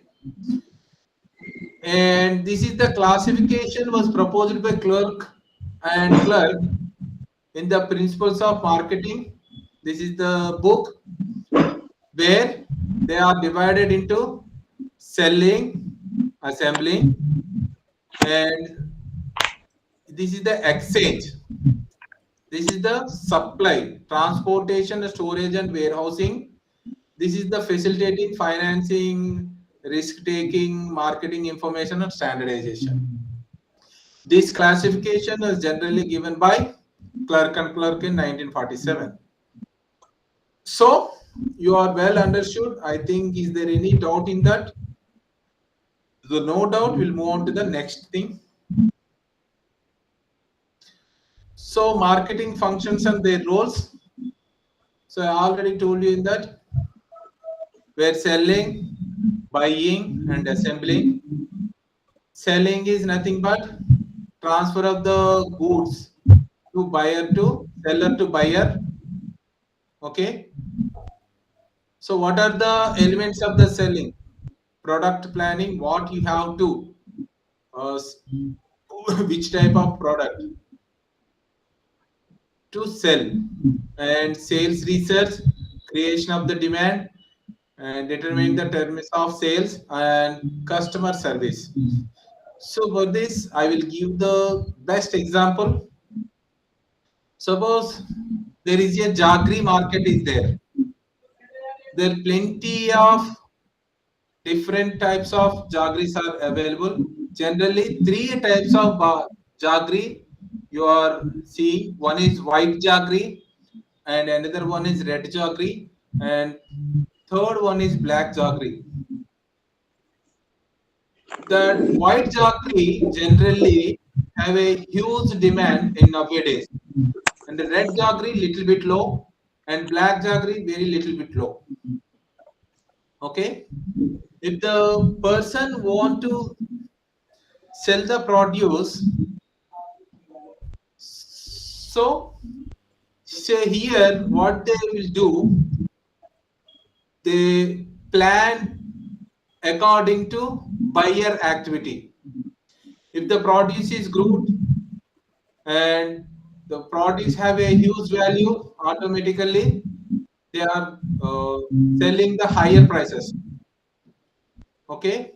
And this is the classification was proposed by clerk in the principles of marketing. This is the book where they are divided into selling, assembling, and this is the exchange. This is the supply, transportation, storage, and warehousing. This is the facilitating, financing, risk taking, marketing information, and standardization. This classification is generally given by Clerk and Clerk in 1947. So you are well understood. I think, is there any doubt in that? So no doubt, we'll move on to the next thing. So marketing functions and their roles. So I already told you in that we're selling, buying, and assembling. Selling is nothing but transfer of the goods to buyer to seller to buyer. Okay. So what are the elements of the selling? product planning, what you have to which type of product to sell, and sales research, creation of the demand, and determine the terms of sales and customer service. So for this, I will give the best example. Suppose there is a jaggery market is there. There are plenty of different types of jaggeries are available. Generally, three types of jaggery you are seeing. One is white jaggery, and another one is red jaggery, and third one is black jaggery. That white jaggery generally have a huge demand in nowadays, and the red jaggery little bit low, and black jaggery very little bit low. Okay, if the person want to sell the produce, so say here what they will do, they plan according to buyer activity. If the produce is good and the produce have a huge value, automatically they are selling the higher prices. Okay,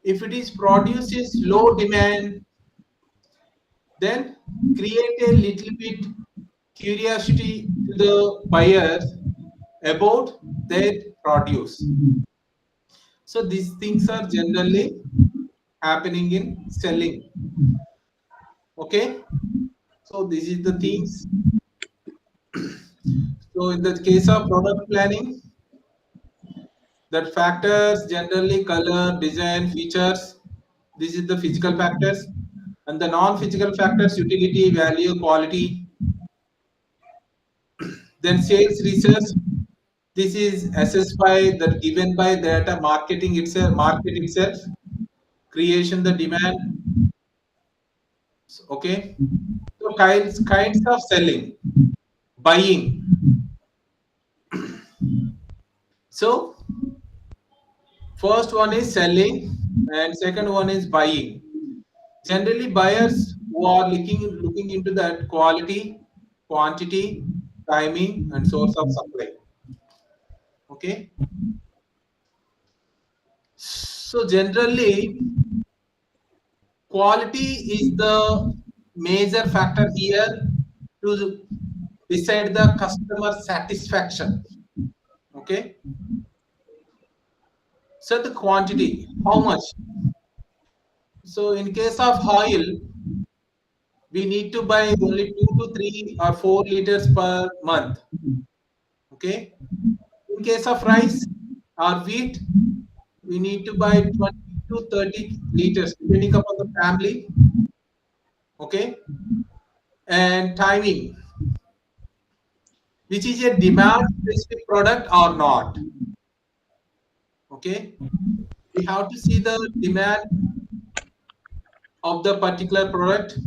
if it is produce is low demand, then create a little bit curiosity to the buyers about their produce. So these things are generally happening in selling. Okay, so this is the things. So in the case of product planning, that factors generally color, design, features. This is the physical factors, and the non-physical factors: utility, value, quality. Then sales research. This is assessed by that given by data marketing itself, market itself, creation the demand. Okay, so kinds of selling, buying. So first one is selling, and second one is buying. Generally, buyers who are looking into that quality, quantity, timing, and source of supply. Okay, so generally, quality is the major factor here to decide the customer satisfaction. Okay, so the quantity, how much? So in case of oil, we need to buy only 2 to 3 or 4 liters per month. Okay, in case of rice or wheat, we need to buy 20 to 30 liters depending upon the family. Okay, and timing, which is a demand specific product or not. Okay, we have to see the demand of the particular product.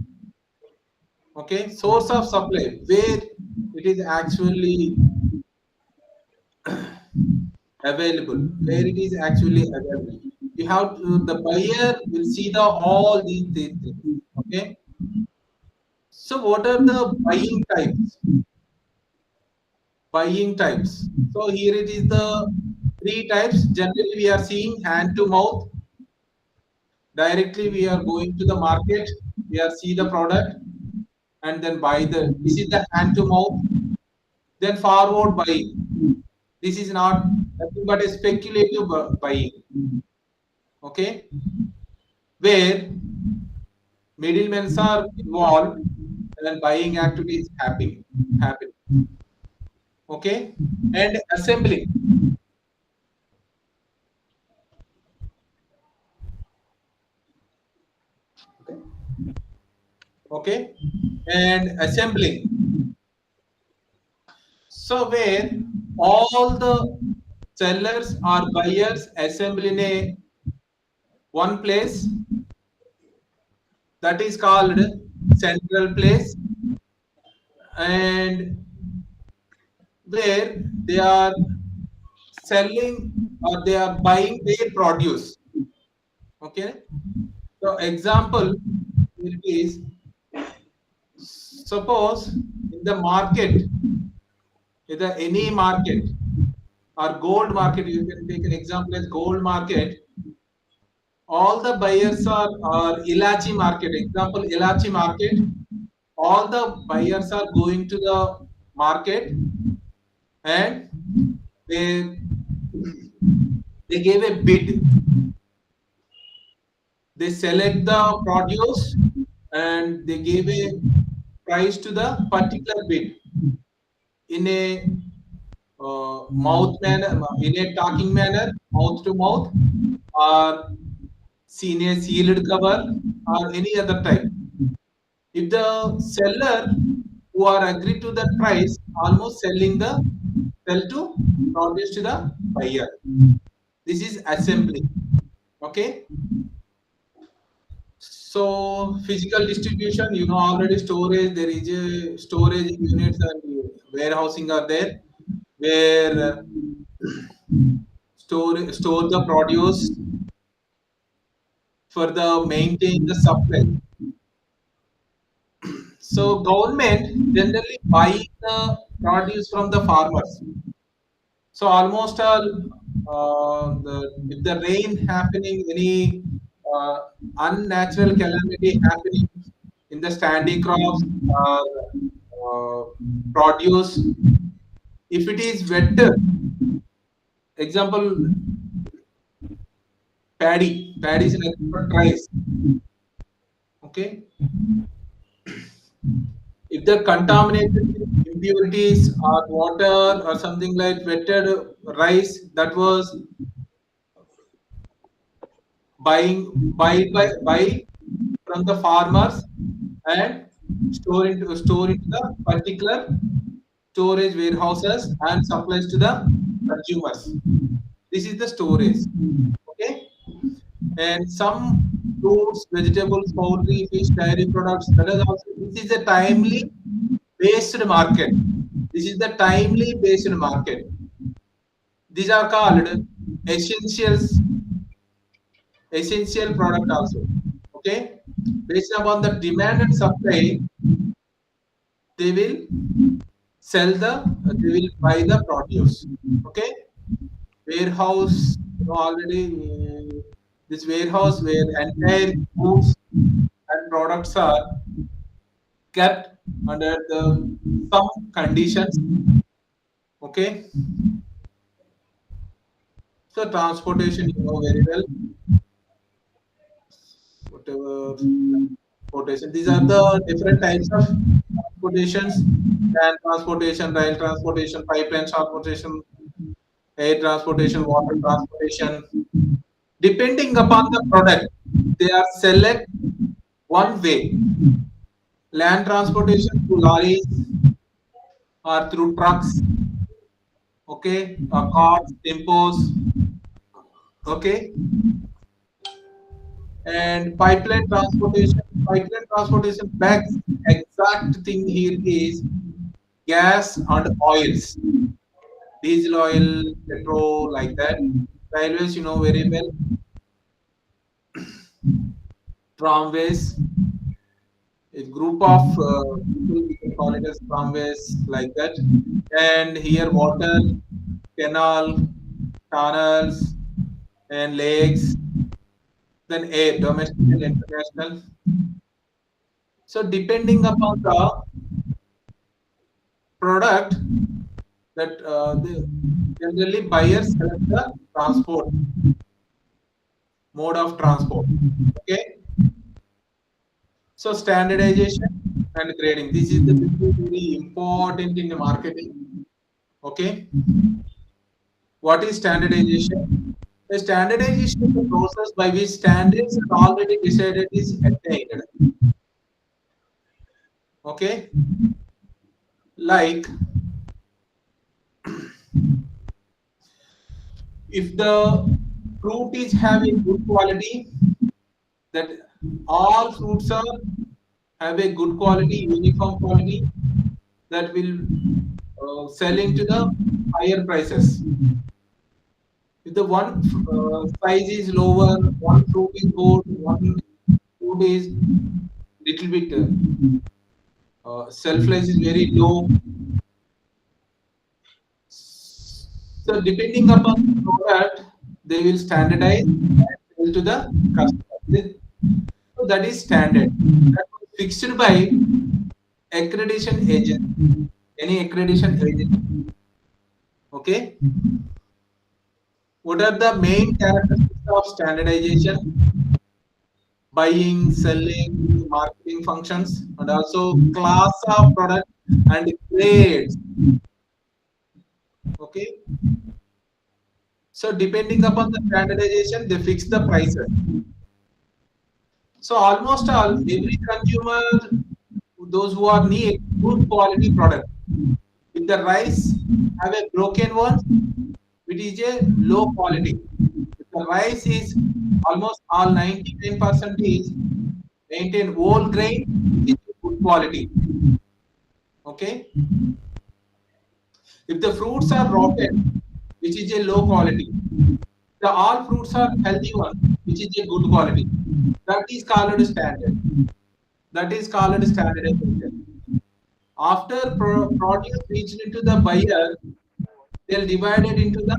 Okay, source of supply, where it is actually available, where it is actually available. You have to, the buyer will see the all these things. Okay, so what are the buying types? Buying types. So here it is the three types. Generally, we are seeing hand to mouth. Directly, we are going to the market. We are see the product and then buy the. This is the hand to mouth. Then forward buying. This is not nothing but a speculative buying. Okay, where middlemen are involved and buying activities happen. Okay, and assembling. Okay, okay, and assembling. So where all the sellers or buyers assemble in a one place, that is called central place, and where they are selling or they are buying their produce. Okay. So example here is, suppose in the market, either any market or gold market, you can take an example as gold market. All the buyers are Ilachi market. Example, Ilachi market. All the buyers are going to the market and they they gave a bid. They select the produce and they gave a price to the particular bid in a mouth manner, in a talking manner, mouth to mouth, or seen a sealed cover, or any other type. If the seller who are agreed to that price, almost selling the sell to produce to the buyer. This is assembly. Okay. So physical distribution, already storage. There is a storage units and warehousing are there where store the produce for the maintain the supply. So government generally buy the produce from the farmers. So almost all, if the rain happening, any uh, unnatural calamity happening in the standing crops or produce, if it is wetter, example, paddy is nothing but rice. Okay, if the contaminated with impurities or water or something like wetted rice, that was buy from the farmers and store into the particular storage warehouses and supplies to the consumers. This is the storage. Okay, and some fruits, vegetables, poultry, fish, dairy products, that is also, this is a timely based market. This is the timely based market. These are called essentials, essential product also. Okay, based upon the demand and supply, they will they will buy the produce. Okay, warehouse, already this warehouse where entire goods and products are kept under the some conditions. Okay, so transportation, very well, whatever transportation. These are the different types of transportations: land transportation, rail transportation, pipeline transportation, air transportation, water transportation. Depending upon the product, they are select one way. Land transportation through lorries or through trucks, okay, cars, tempos, okay, and pipeline transportation bags. Exact thing here is gas and oils, diesel oil, petrol, like that. Railways, very well. Tramways, a group of people, we can call it as tramways, like that. And here water, canal, tunnels, and lakes, then air, domestic and international. So depending upon the product, that the generally buyers select the transport, mode of transport. Okay. So standardization and grading. This is the very, very important in the marketing. Okay. What is standardization? The standardization is the process by which standards are already decided is attained. Okay. Like if the fruit is having good quality, that all fruits are have a good quality, uniform quality, that will sell into the higher prices. If the one size is lower, one fruit is good, one fruit is little bit shelf life is very low. So depending upon the product, they will standardize and sell to the customer. So that is standard. That was fixed by accreditation agent, any accreditation agent. Okay. What are the main characteristics of standardization? Buying, selling, marketing functions, and also class of product and grades. Okay. So depending upon the standardization, they fix the prices. So almost all every consumer, those who are need good quality product. If the rice have a broken one, it is a low quality. If the rice is almost all 99% is maintain whole grain, it is good quality. Okay. If the fruits are rotten, which is a low quality. The all fruits are healthy one, which is a good quality. That is called standard. That is called standardization. After produce reached into the buyer, they'll divide it into the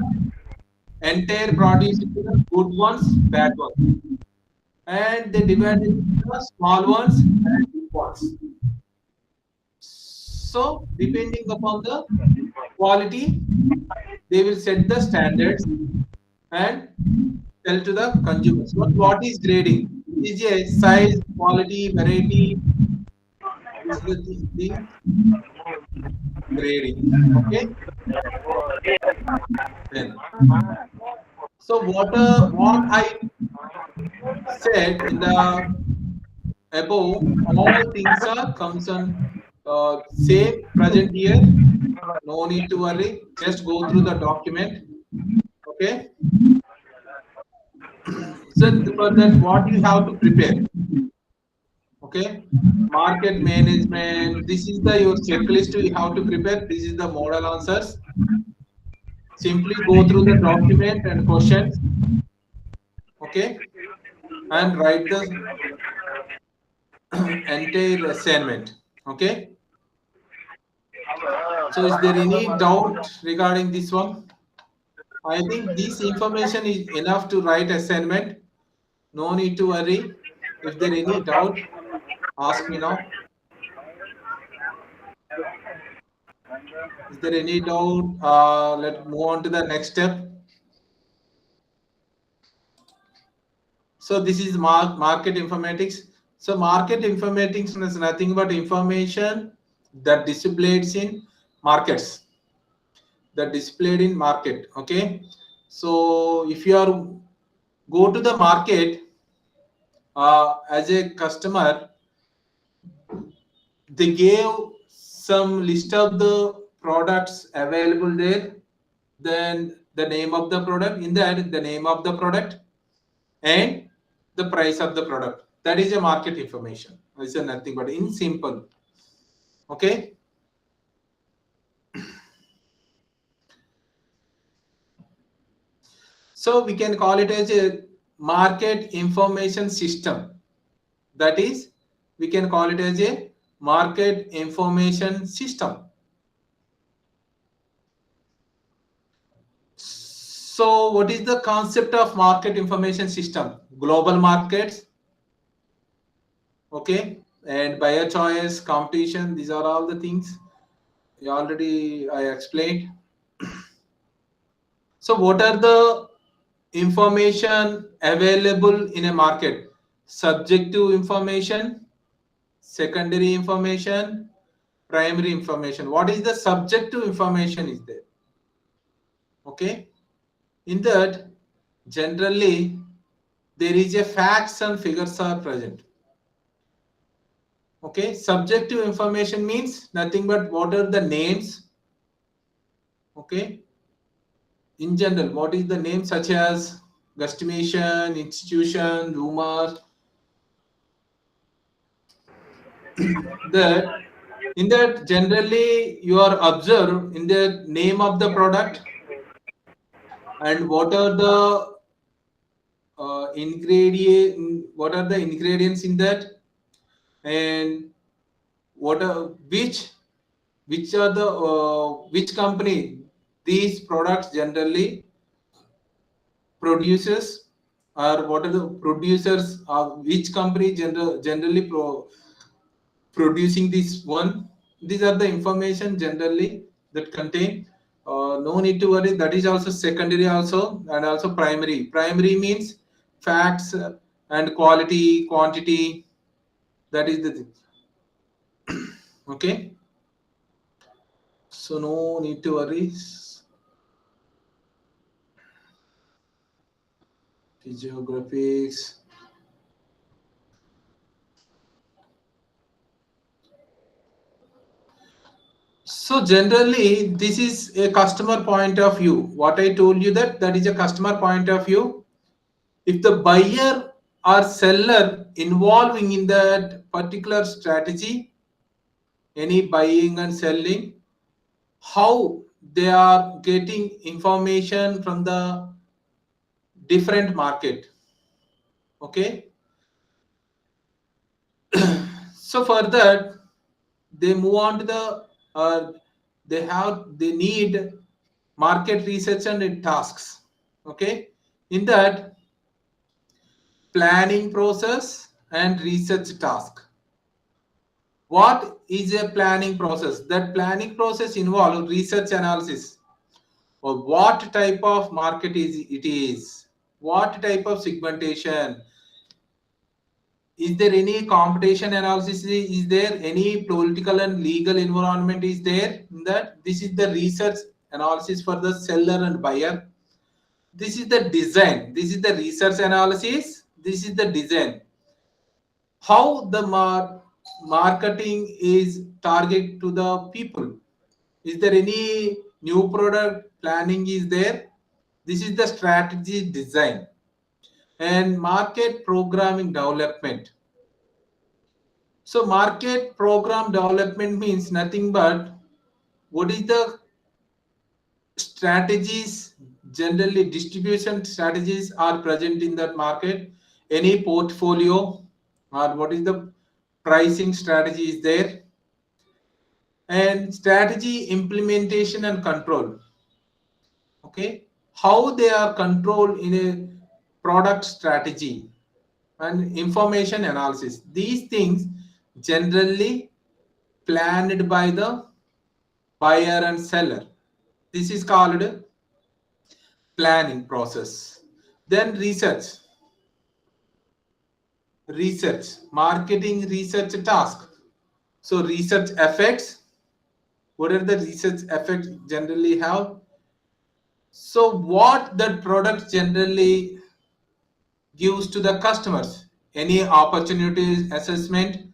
entire produce into the good ones, bad ones, and they divide it into the small ones and big ones. So, depending upon the quality, they will set the standards and tell to the consumers. What is grading? It is a size, quality, variety. This is the thing grading. Okay. Then, so what I said in the above, all things are comes on same present here. No need to worry. Just go through the document. Okay. So for that, what you have to prepare. Okay. Market management. This is the your checklist you have to prepare. This is the model answers. Simply go through the document and questions. Okay. And write the entire assignment. Okay. So is there any doubt regarding this one? I think this information is enough to write assignment. No need to worry. If there any doubt, ask me now. Is there any doubt? Let's move on to the next step. So this is market informatics. So market informatics is nothing but information that displays in markets. That displayed in market. Okay. So if you are go to the market as a customer, they gave some list of the products available there, then the name of the product, in that the name of the product and the price of the product. That is a market information. It's a nothing but in simple. Okay. So we can call it as a market information system. That is, we can call it as a market information system. So what is the concept of market information system? Global markets, okay, and buyer choice, competition, these are all the things already I explained. So what are the information available in a market? Subjective information, secondary information, primary information. What is the subjective information is there? Okay, in that generally there is a facts and figures are present. Okay, subjective information means nothing but what are the names. Okay, in general, what is the name such as guesstimation, institution, rumor. That in that generally you are observed in the name of the product and what are the what are the ingredients in that, and what are which are the which company these products generally produces, or what are the producers of which company generally producing this one. These are the information generally that contain. No need to worry, that is also secondary also, and also primary means facts and quality quantity, that is the thing. Okay, so no need to worry. Geographics. So generally, this is a customer point of view. What I told you, that is a customer point of view. If the buyer or seller involving in that particular strategy, any buying and selling, how they are getting information from the different market. Okay. So for that, they move on to the they need market research and tasks. Okay, in that planning process and research task. What is a planning process? That planning process involves research analysis or what type of market is, what type of segmentation, is there any competition analysis, is there any political and legal environment is there in that. This is the research analysis for the seller and buyer. This is the design, this is the research analysis, this is the design. How the marketing is target to the people, is there any new product planning is there. This is the strategy design. And market programming development. So market program development means nothing but what is the strategies, generally distribution strategies are present in that market, any portfolio, or what is the pricing strategy is there, and strategy implementation and control. Okay, how they are controlled in a product strategy and information analysis. These things generally planned by the buyer and seller. This is called planning process. Then research, marketing research task. So research effects, what are the research effects generally have? So what the product generally gives to the customers, any opportunities assessment,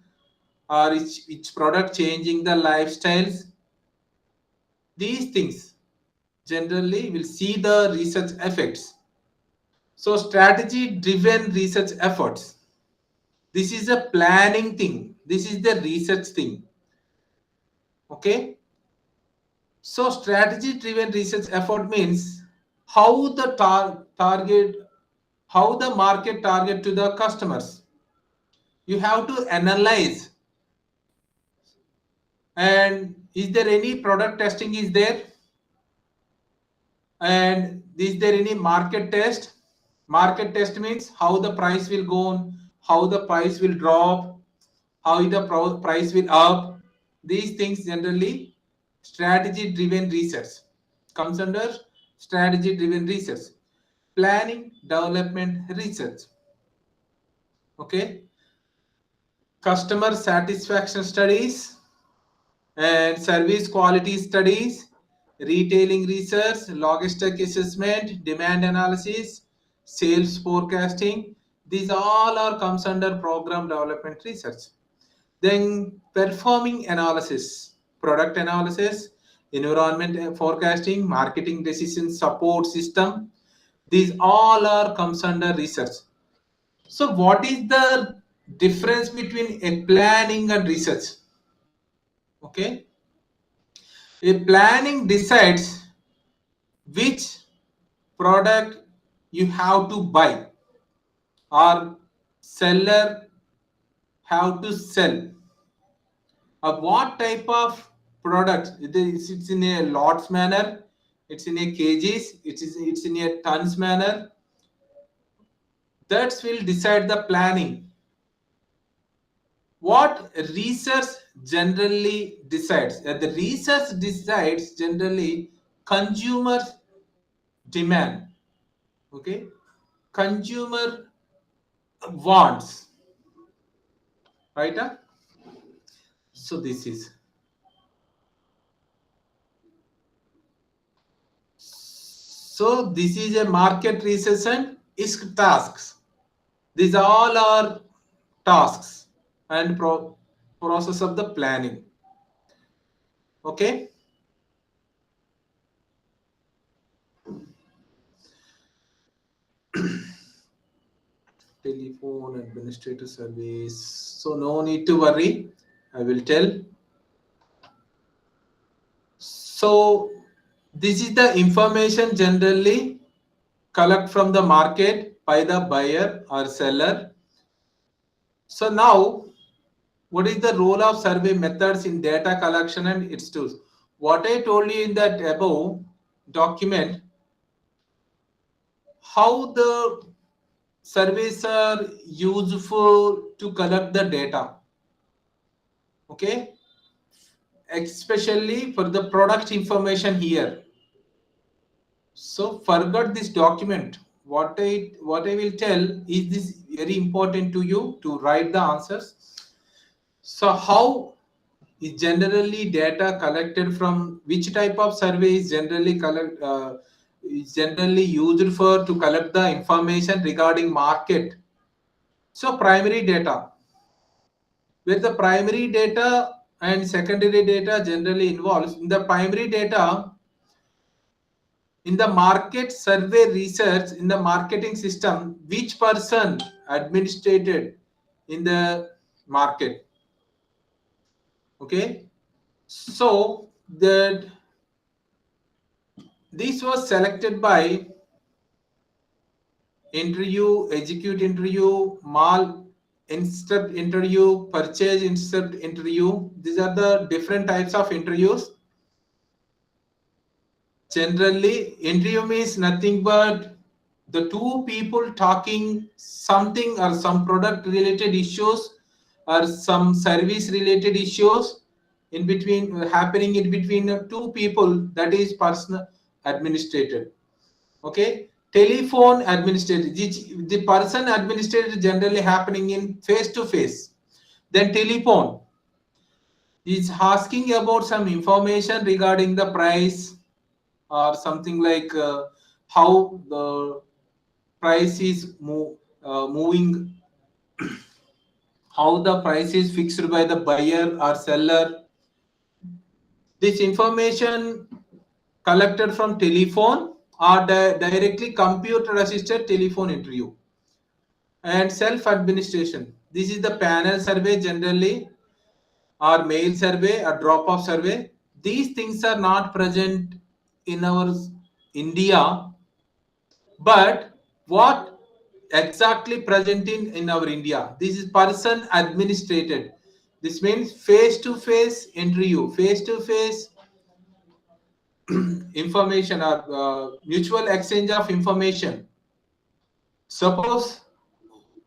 or each product changing the lifestyles. These things generally will see the research effects. So strategy driven research efforts, this is a planning thing, this is the research thing. Okay, so strategy driven research effort means how the target, how the market target to the customers. You have to analyze, and is there any product testing is there, and is there any market test. Market test means how the price will go on, how the price will drop, how the price will up. These things generally strategy driven research comes under strategy driven research. Planning development research. Okay, customer satisfaction studies and service quality studies, retailing research, logistic assessment, demand analysis, sales forecasting. These all are comes under program development research. Then performing analysis, product analysis, environment forecasting, marketing decision support system. These all are comes under research. So what is the difference between a planning and research? Okay, a planning decides which product you have to buy or seller have to sell. What type of product? It's in a lots manner, it's in a kgs, it's in a tons manner. That will decide the planning. What research generally decides? The research decides generally consumer demand. Okay, consumer wants, right? So this is. So this is a market research and ISK tasks. These all are tasks and process of the planning. Okay. Telephone administrator service. So no need to worry. I will tell. So this is the information generally collect from the market by the buyer or seller. So now, what is the role of survey methods in data collection and its tools? What I told you in that above document, how the surveys are useful to collect the data. Okay, especially for the product information here. So forget this document. What I will tell is this very important to you to write the answers. So how is generally data collected from which type of survey is generally used for to collect the information regarding market? So primary data, where the primary data and secondary data generally involves. In the primary data, in the market survey research, in the marketing system, which person administrated in the market. Okay, so that this was selected by interview, execute interview, mal instead interview, purchase instead interview. These are the different types of interviews. Generally, interview means nothing but the two people talking something or some product related issues or some service related issues in between, happening in between two people, that is personal administrated. Okay, telephone administrated, the person administrated generally happening in face to face. Then telephone is asking about some information regarding the price or something like how the price is moving, how the price is fixed by the buyer or seller. This information collected from telephone or directly computer assisted telephone interview. And self administration, this is the panel survey generally, or mail survey or drop off survey. These things are not present in our India, but what exactly present in our India? This is person administrated. This means face to face interview, face to face information or mutual exchange of information. Suppose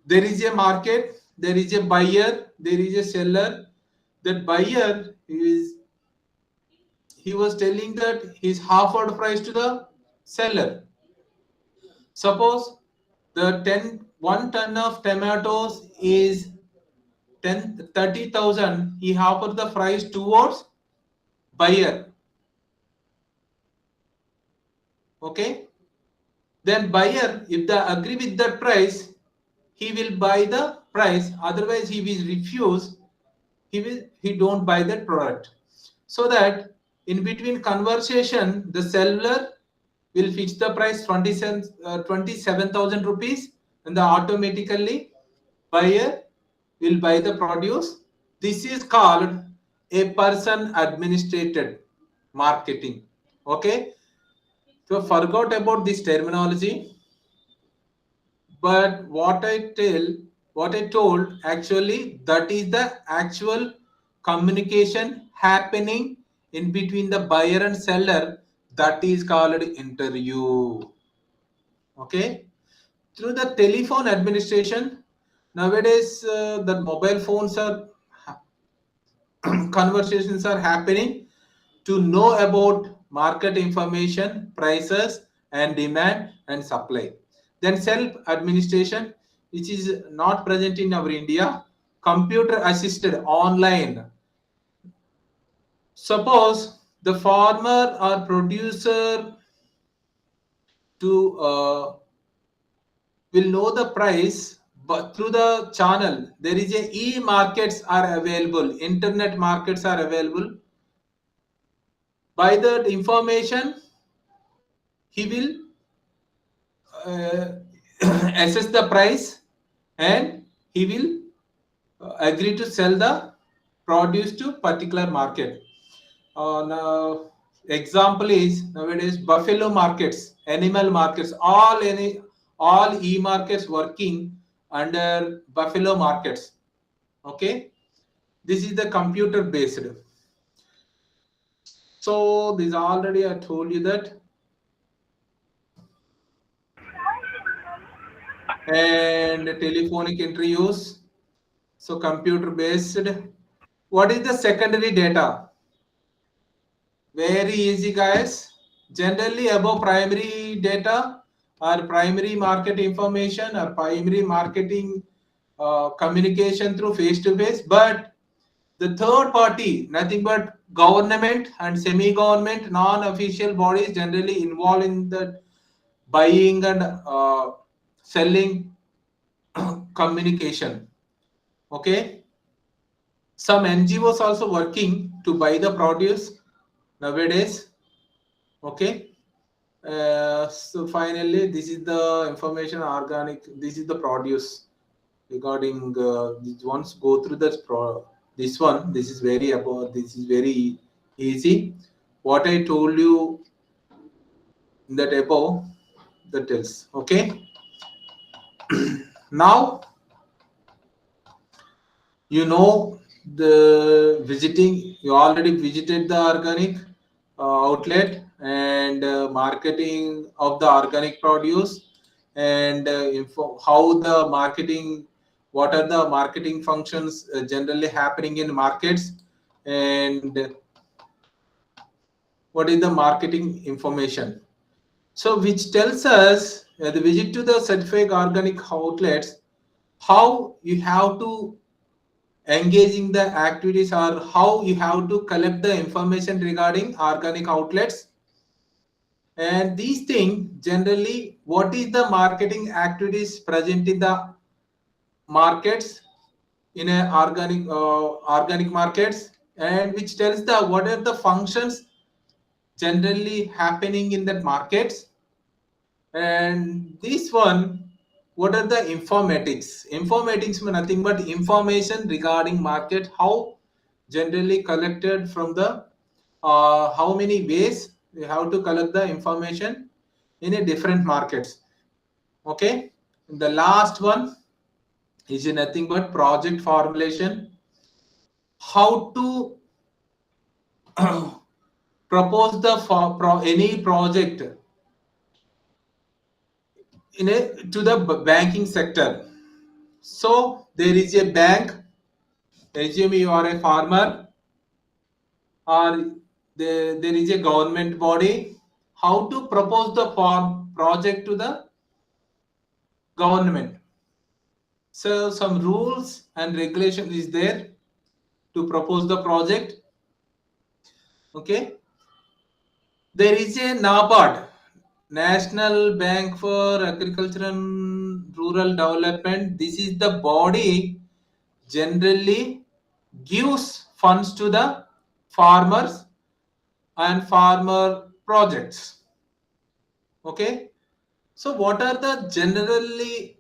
there is a market, there is a buyer, there is a seller. That buyer he was telling that he's offered price to the seller. Suppose the 1 ton of tomatoes is 30,000. He offered the price towards buyer. Okay. Then buyer, if they agree with that price, he will buy the price. Otherwise, he will refuse. He don't buy that product. So that in between conversation, the seller will fix the price 27,000 rupees, and the automatically buyer will buy the produce. This is called a person administrated marketing. Okay. So forgot about this terminology, but what I told, actually that is the actual communication happening in between the buyer and seller. That is called interview. Okay, through the telephone administration nowadays, the mobile phones are conversations are happening to know about market information, prices, and demand and supply. Then self administration, which is not present in our India, computer assisted online. Suppose the farmer or producer to will know the price, but through the channel there is a e-markets are available, internet markets are available. By that information he will uh, assess the price, and he will agree to sell the produce to particular market. Now example is nowadays buffalo markets, animal markets, all e-markets working under buffalo markets. Okay, this is the computer based. So this already I told you that. And telephonic interviews, so computer based. What is the secondary data? Very easy, guys. Generally above primary data or primary market information or primary marketing communication through face to face, but the third party, nothing but government and semi government non official bodies generally involved in the buying and selling communication. Okay, some NGOs also working to buy the produce nowadays. Okay, so finally this is the information organic, this is the produce regarding once go through this one, this is very about, this is very easy. What I told you in that above, that tells. Okay, now you know the visiting, you already visited the organic outlet and marketing of the organic produce, and how the marketing, what are the marketing functions generally happening in markets, and what is the marketing information. So which tells us the visit to the certified organic outlets, how you have to engaging the activities, or how you have to collect the information regarding organic outlets. And these things generally, what is the marketing activities present in the markets, in a organic markets, and which tells the what are the functions generally happening in that markets. And this one, what are the informatics mean nothing but information regarding market, how generally collected from the how many ways we have to collect the information in a different markets. Okay, the last one is nothing but project formulation, how to propose the any project in a to the banking sector. So there is a bank, assume you are a farmer, or there is a government body, how to propose the farm project to the government. So some rules and regulation is there to propose the project. Okay, there is a NABARD, National Bank for Agriculture and Rural Development. This is the body generally gives funds to the farmers and farmer projects. Okay, so what are the generally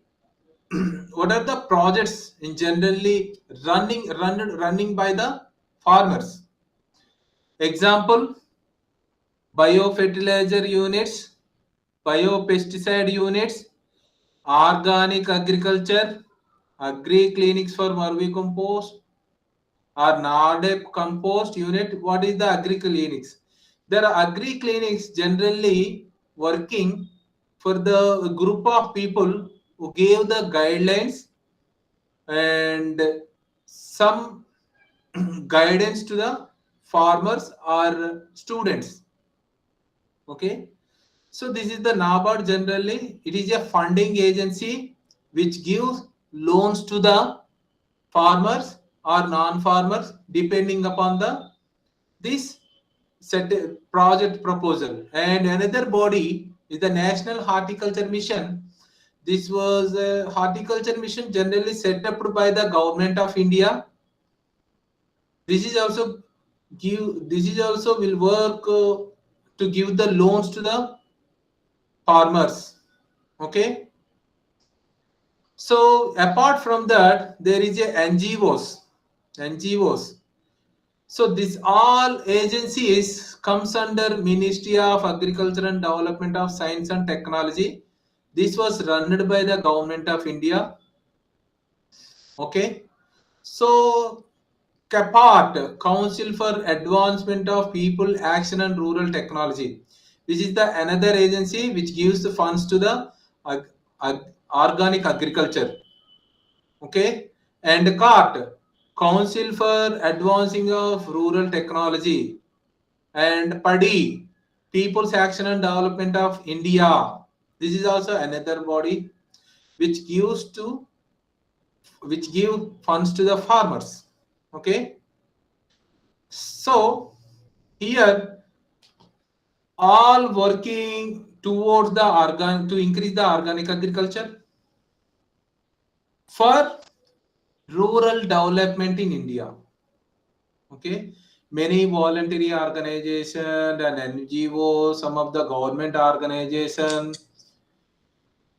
what are the projects in generally running by the farmers? Example, biofertilizer units, biopesticide units, organic agriculture, agri clinics for vermicompost, or NARDEP compost unit. What is the agri clinics? There are agri clinics generally working for the group of people who gave the guidelines and some guidance to the farmers or students. Okay, so this is the NABARD. Generally it is a funding agency which gives loans to the farmers or non-farmers depending upon the this set project proposal. And another body is the National Horticulture Mission. This was a horticulture mission generally set up by the government of India. This is also this is also will work to give the loans to the farmers. Okay, so apart from that there is a NGOs. So this all agencies comes under Ministry of Agriculture and Development of Science and Technology. This was run by the government of India. Okay, so CAPART, Council for Advancement of People Action and Rural Technology, which is the another agency which gives the funds to the ag- organic agriculture. Okay, and CART, Council for Advancing of Rural Technology, and PADI, People's Action and Development of India. This is also another body which give funds to the farmers. Okay, so here all working towards the to increase the organic agriculture for rural development in India. Okay, many voluntary organizations and NGOs, some of the government organizations.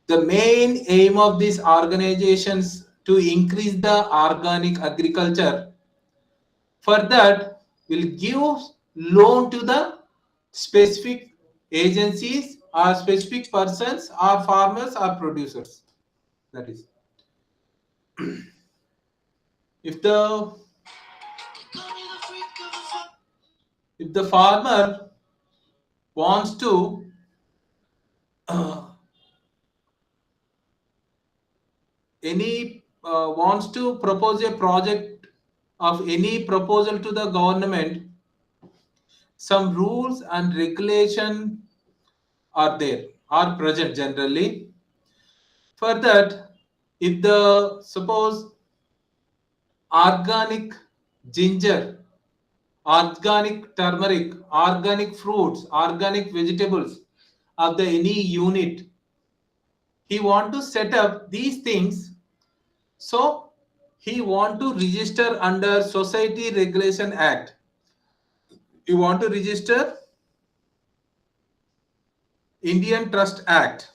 The main aim of these organizations to increase the organic agriculture. For that, will give loan to the specific agencies or specific persons or farmers or producers. That is, if the farmer wants to wants to propose a project of any proposal to the government, some rules and regulation are present generally. For that, if the suppose organic ginger, organic turmeric, organic fruits, organic vegetables of the any unit, he want to set up these things. So he want to register under Society Regulation Act. You want to register Indian Trust Act,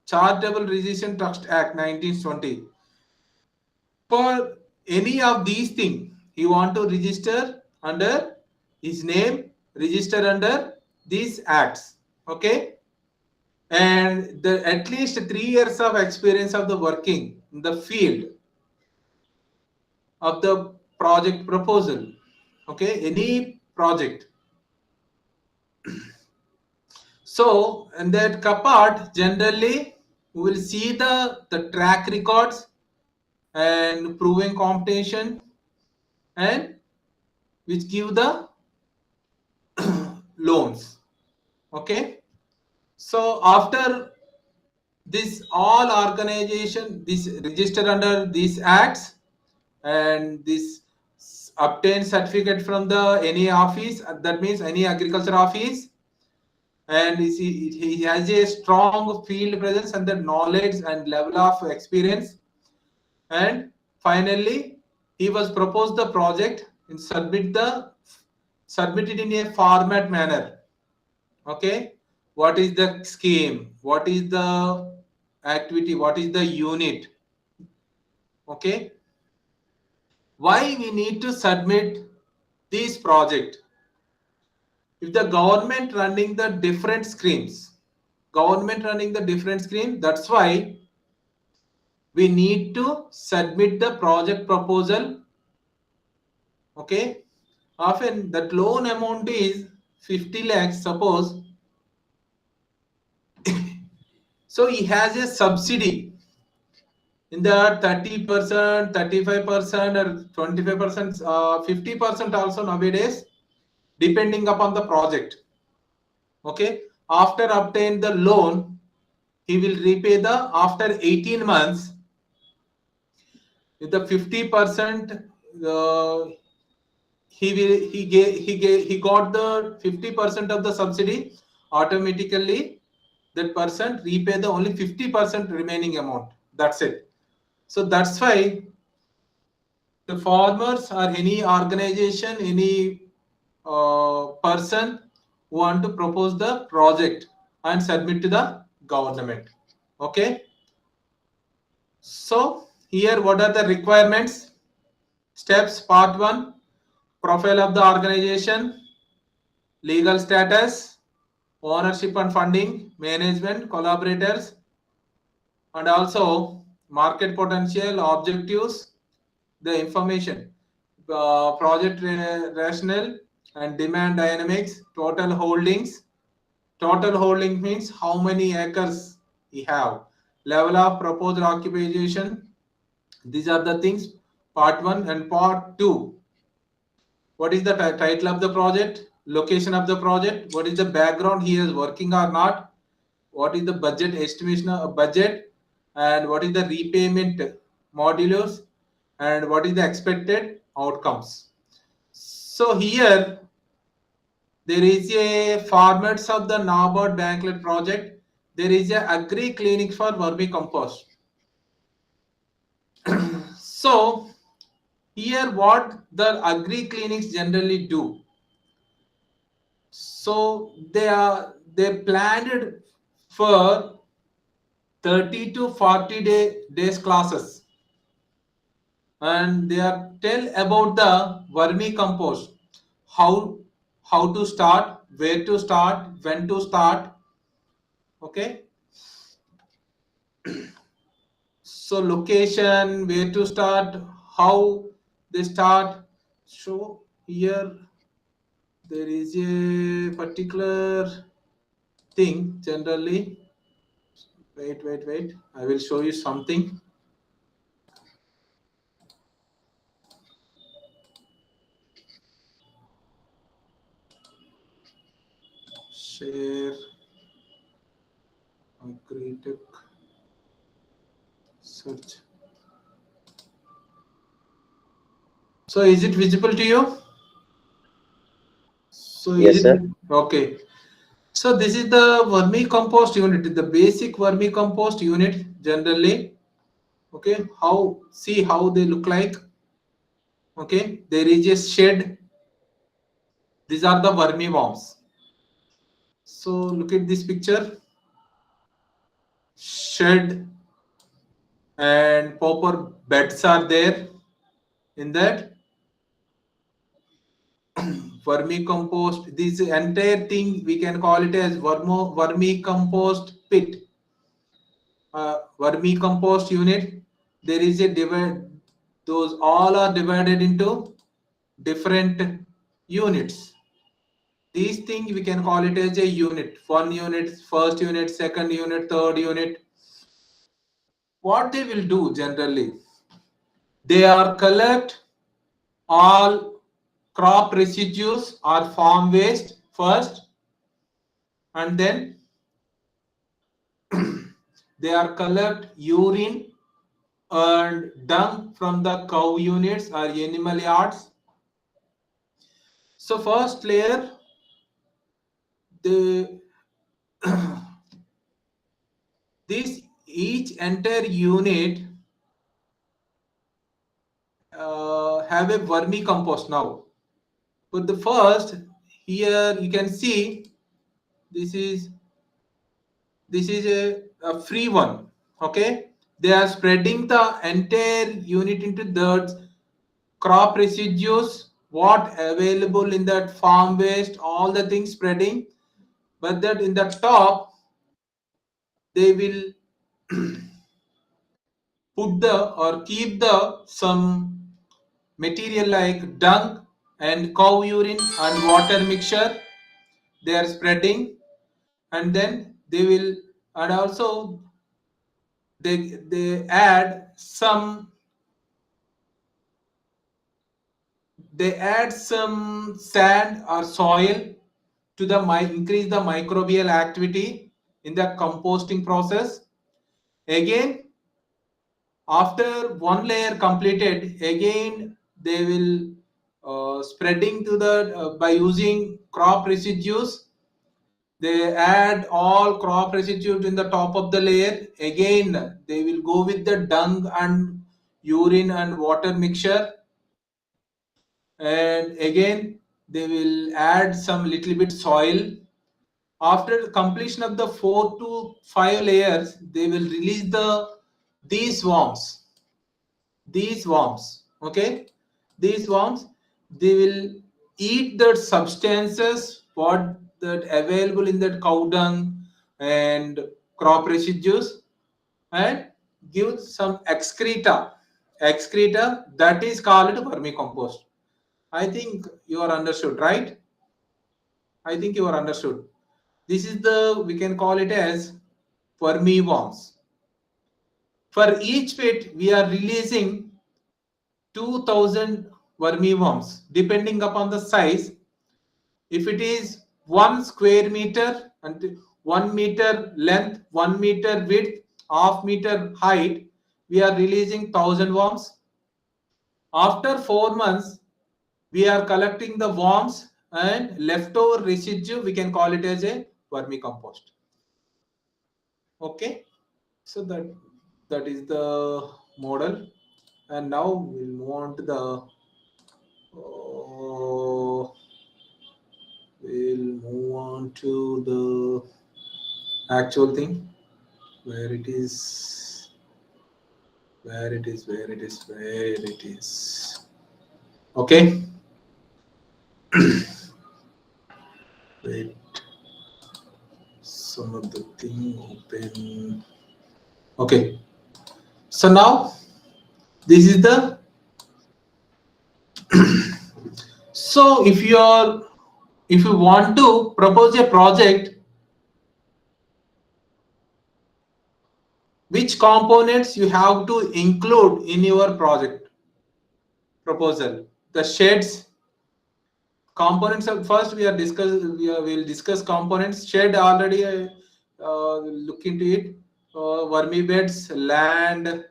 Charitable Registration Trust Act 1920. For any of these things, he want to register under his name, register under these acts. Okay, and the at least 3 years of experience of the working in the field of the project proposal. Okay, any project. So in that part, generally we will see the track records and proven competition, and which give the loans. Okay, so after this all organization this register under these acts and this obtain certificate from the any office, that means any agriculture office, and he has a strong field presence and the knowledge and level of experience. And finally he was proposed the project and submitted in a format manner. Okay, what is the scheme, what is the activity, what is the unit. Okay, why we need to submit this project? If the government running the different schemes, government running the different scheme. That's why we need to submit the project proposal. Okay, often that loan amount is 50 lakhs, suppose. So he has a subsidy in the 30%, 35%, or 25%, 50% also nowadays, depending upon the project. Okay, after obtain the loan, he will repay the after 18 months with the 50%. uh, he got the 50% of the subsidy. Automatically that person repay the only 50% remaining amount. That's it. So that's why the farmers or any organization, any person want to propose the project and submit to the government. Okay, so here what are the requirements? Steps. Part 1, profile of the organization, legal status, ownership and funding, management, collaborators, and also market potential, objectives, the information, project rationale and demand dynamics, total holdings. Total holding means how many acres we have, level of proposed occupation. These are the things. Part 1 and part 2. What is the title of the project, location of the project, what is the background he is working or not, what is the budget estimation of budget, and what is the repayment modulus, and what is the expected outcomes. So here there is a formats of the NABARD banklet project. There is a agri clinic for vermicompost. So here what the agri clinics generally do, so they planned for 30 to 40 days classes, and they are tell about the vermicompost, how how to start, where to start, when to start. Okay, so location, where to start, how they start. So here there is a particular thing generally. Wait, I will show you something. Share agritech search. So is it visible to you? So Yes, is it sir. okay? So this is the vermicompost unit, the basic vermicompost unit generally. Okay, how, see how they look like. Okay, there is a shed. These are the vermiworms. So look at this picture. Shed and proper beds are there in that vermicompost. This entire thing we can call it as vermicompost pit, vermicompost unit. There is a divide. Those all are divided into different units. These things we can call it as a unit. One unit, first unit, second unit, third unit. What they will do generally, they are collect all crop residues or farm waste first, and then they are collect urine and dung from the cow units or animal yards. So first layer, the this each entire unit have a vermicompost now. But the first, here you can see this is a free one. Okay, they are spreading the entire unit into the crop residues, what available in that farm waste, all the things spreading. But that in the top they will put the or keep the some material like dung and cow urine and water mixture they are spreading, and then they will, and also they add some, they add some sand or soil to the increase the microbial activity in the composting process. Again, after one layer completed, again they will spreading to the by using crop residues. They add all crop residue in the top of the layer. Again, they will go with the dung and urine and water mixture, and again they will add some little bit soil. After the completion of the 4 to 5 layers, they will release the these worms. These worms, okay, these worms, they will eat the substances what that available in that cow dung and crop residues, and give some excreta that is called vermicompost. I think you are understood, right? I think you are understood. This is the, we can call it as vermiworms. For each pit, we are releasing 2000 vermiworms, depending upon the size. If it is 1 square meter and 1 meter length, 1 meter width, half meter height, we are releasing 1000 worms. After 4 months, we are collecting the worms and leftover residue, we can call it as a vermicompost. Okay, so that is the model, and now we'll move on to the actual thing, where it is, okay. Wait, some of the thing open. Okay, so now this is the so if you want to propose a project, which components you have to include in your project proposal? The sheds components of, first we are discuss, will discuss components. Shed already look into it. Vermi beds, land,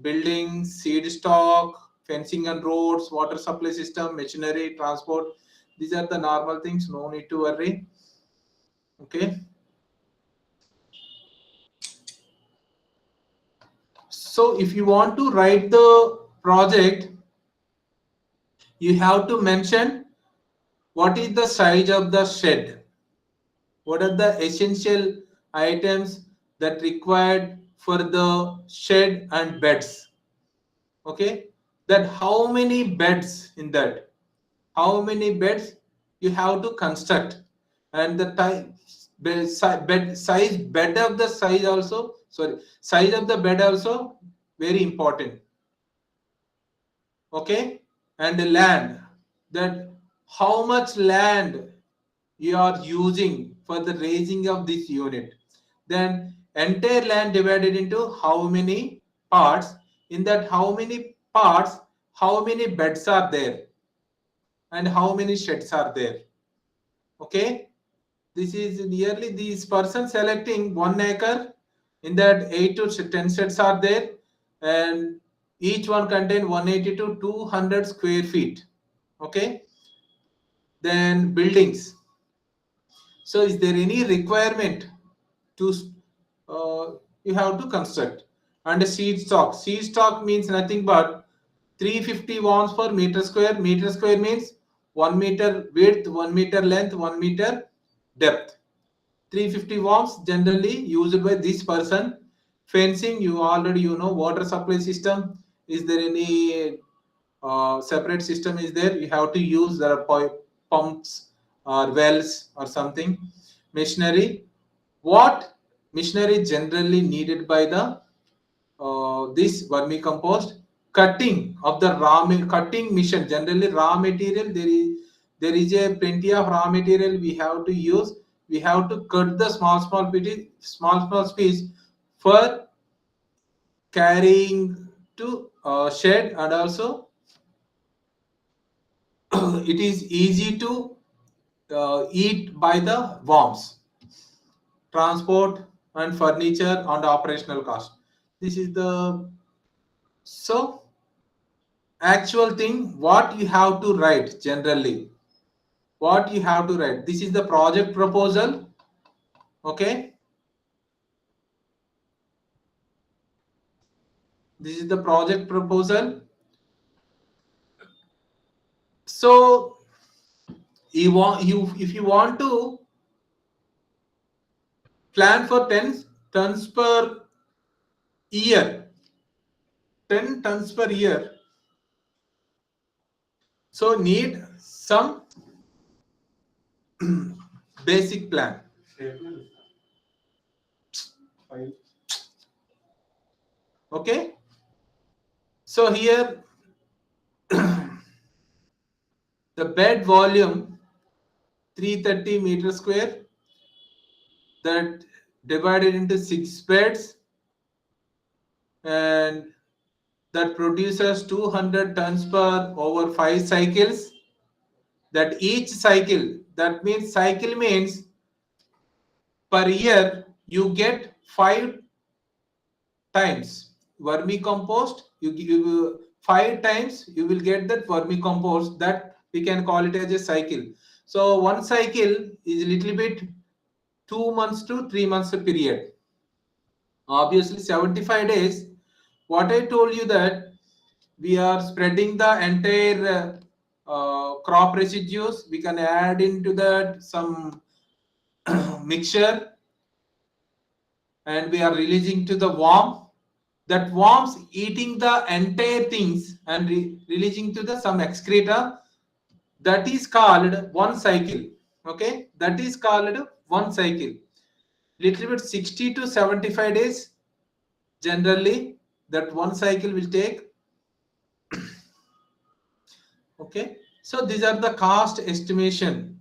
building, seed stock, fencing and roads, water supply system, machinery, transport. These are the normal things, no need to worry. Okay, so if you want to write the project, you have to mention what is the size of the shed, what are the essential items that required for the shed and beds. Okay, that how many beds in that, how many beds you have to construct, and the bed size, bed of the size also, sorry, size of the bed also very important. Okay, and the land, that how much land you are using for the raising of this unit, then entire land divided into how many parts, in that how many parts, how many beds are there and how many sheds are there. Okay, this is nearly these person selecting 1 acre, in that 8 to 10 sheds are there, and each one contain 180 to 200 square feet. Okay, then buildings. So is there any requirement to you have to construct? And a seed stock means nothing but 350 worms per meter square. Meter square means 1 meter width, 1 meter length, 1 meter depth. 350 worms generally used by this person. Fencing, you already you know. Water supply system, is there any separate system is there? You have to use the pumps or wells or something. Machinery, what machinery generally needed by the this vermicompost. Cutting of the cutting mission, generally raw material, there is a plenty of raw material we have to use. We have to cut the small piece for carrying to shed, and also it is easy to eat by the worms. Transport and furniture and operational cost. This is the so actual thing what you have to write generally. What you have to write. This is the project proposal. Okay. This is the project proposal. So if you want to plan for 10 tons per year, 10 tons per year. So need some basic plan. Okay. So here the bed volume 330 meter square, that divided into 6 beds, and that produces 200 tons per over 5 cycles. That each cycle, that means cycle means per year you get 5 times vermicompost. You give 5 times you will get that vermicompost, that we can call it as a cycle. So one cycle is a little bit 2 months to 3 months period. Obviously 75 days. What I told you that we are spreading the entire crop residues. We can add into that some mixture, and we are releasing to the worm. That worms eating the entire things and releasing to the some excreta. That is called one cycle. Okay, that is called one cycle. Little bit 60 to 75 days generally that one cycle will take. Okay, so these are the cost estimation.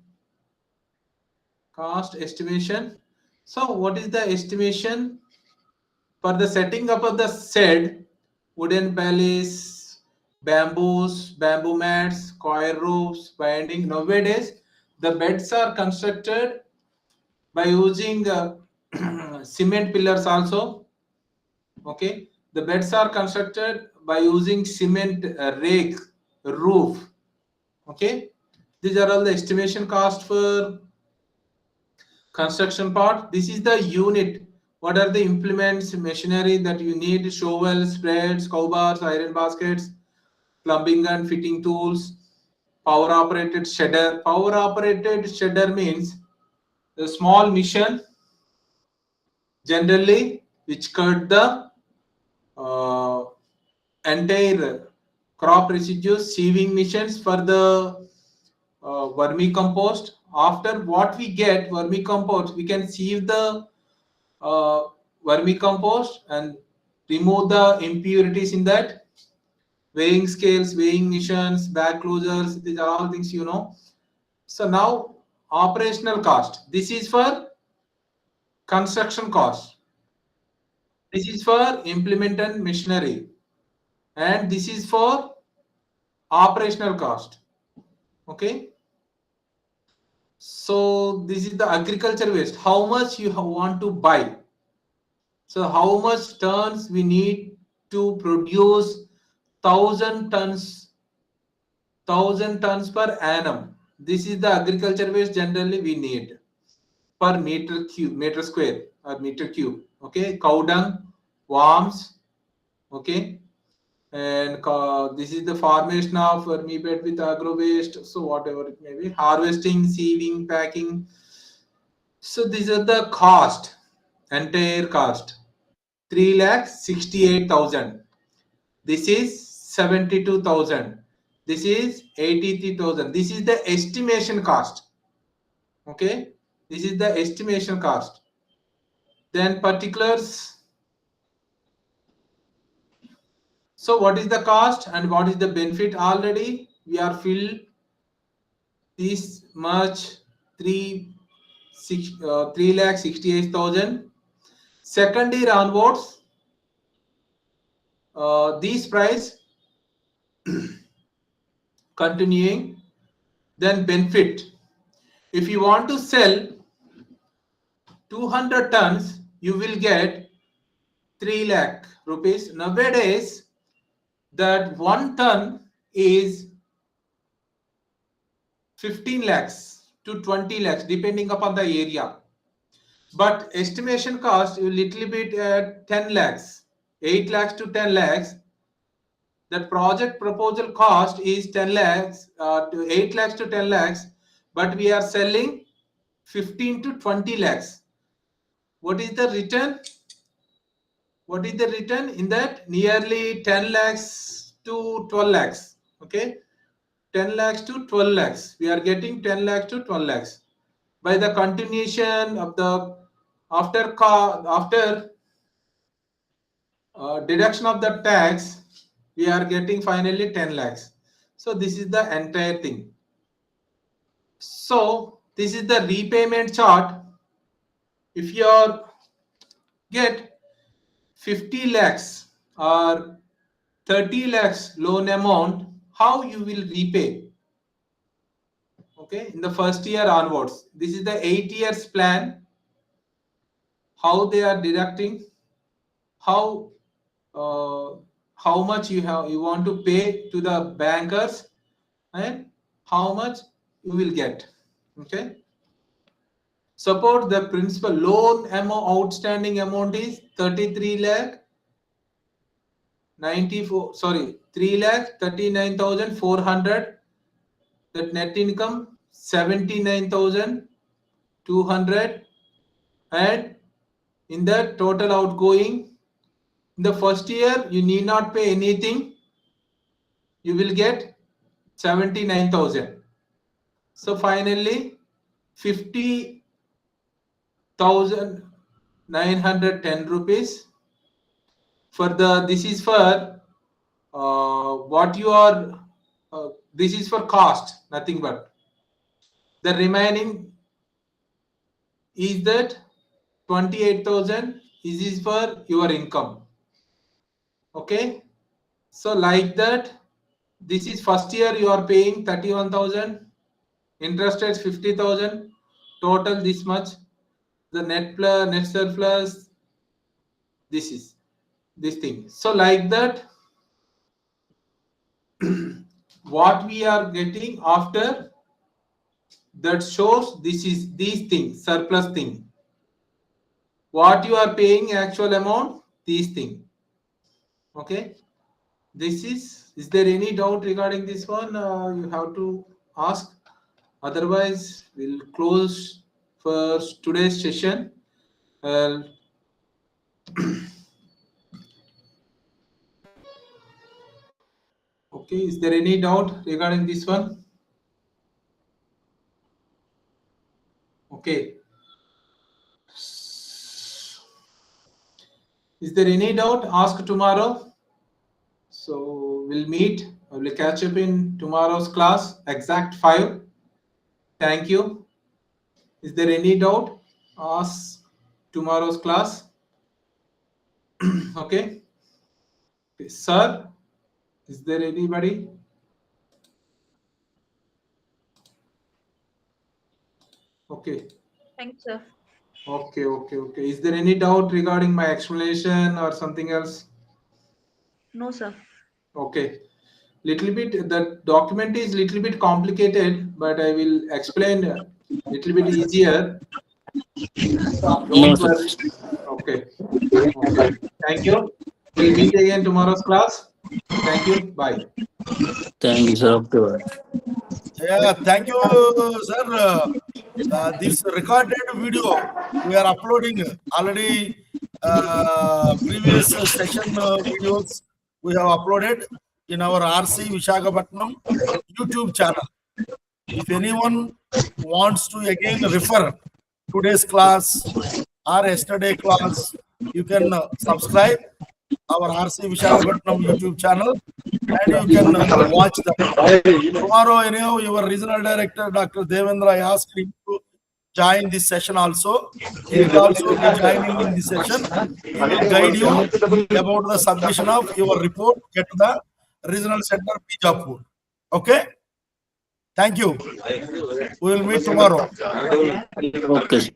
So what is the estimation for the setting up of the shed? Wooden pallets, bamboo mats, coir roofs, binding. Nowadays the beds are constructed by using cement pillars also. Okay, the beds are constructed by using cement rake roof. Okay, these are all the estimation cost for construction part. This is the unit. What are the implements, machinery that you need? Shovels, spreads, crowbars, iron baskets, plumbing and fitting tools, power operated shedder. Power operated shedder means the small machine generally which cut the uh, entire crop residues, sieving machines for the vermicompost. After what we get vermicompost, we can sieve the uh, vermicompost and remove the impurities in that. Weighing scales, weighing machines, bag closures, these are all things you know. So now operational cost. This is for construction cost. This is for implement and machinery. And this is for operational cost. Okay. So this is the agriculture waste. How much you want to buy? So how much tons we need to produce 1,000 tons per annum. This is the agriculture waste generally we need per meter square or meter cube. Okay, cow dung, worms. Okay, and this is the formation of vermibed with agro waste. So whatever it may be, harvesting, sieving, packing. So these are the cost, entire cost. 3,68,000. This is 72,000. This is 83,000. This is the estimation cost. Okay, this is the estimation cost. Then particulars. So what is the cost and what is the benefit? Already we are filled this much 3,68,000. Second year onwards, these price continuing. Then benefit. If you want to sell 200 tons, you will get 3 lakh rupees. Nowadays, that 1 ton is 15 lakhs to 20 lakhs depending upon the area. But estimation cost a little bit at 10 lakhs, 8 lakhs to 10 lakhs. That project proposal cost is 10 lakhs to 8 lakhs to 10 lakhs, but we are selling 15 to 20 lakhs. What is the return? What is the return in that? Nearly 10 lakhs to 12 lakhs. Okay, 10 lakhs to 12 lakhs. We are getting 10 lakhs to 12 lakhs. By the continuation of the after deduction of the tax, we are getting finally 10 lakhs. So this is the entire thing. So this is the repayment chart. If you are get 50 lakhs or 30 lakhs loan amount, how you will repay? Okay, in the first year onwards. This is the 8 years plan. How they are deducting, how much you want to pay to the bankers, and how much you will get. Okay, suppose the principal loan amount, outstanding amount is 33 lakh 94, sorry, 3 lakh 39,400. That net income 79,200, and in the total outgoing, in the first year you need not pay anything, you will get 79,000. So finally 50,910 rupees for the, this is for what you are this is for cost, nothing but. The remaining is that 28,000 is for your income. Okay, so like that, this is first year you are paying 31,000, interest rates 50,000, total this much. The net surplus, this is this thing. So like that, what we are getting after that shows this is these things, surplus thing. What you are paying actual amount, these thing. Okay, this is there any doubt regarding this one? You have to ask. Otherwise, we'll close for today's session. Okay, is there any doubt regarding this one? Okay. Is there any doubt? Ask tomorrow. So we'll meet. I will catch up in tomorrow's class, exact 5. Thank you. Is there any doubt? Ask tomorrow's class. Okay. Sir, is there anybody? Okay. Thanks, sir. Okay. Is there any doubt regarding my explanation or something else? No, sir. Okay. Little bit, the document is little bit complicated, but I will explain a little bit easier. Don't worry. Okay. Thank you. We'll meet again tomorrow's class. Thank you. Bye. Thank you, sir. Yeah, thank you, sir. This recorded video we are uploading already. Previous session videos we have uploaded in our RC Visakhapatnam YouTube channel. If anyone wants to again refer today's class or yesterday class, you can subscribe our RC Vishakhapatnam YouTube channel and you can watch that. Tomorrow, anyhow, your regional director, Dr. Devendra, I asked him to join this session also. He will also be joining in this session. He will guide you about the submission of your report get to the regional center Bijapur. Okay? Thank you. We will meet tomorrow. Okay.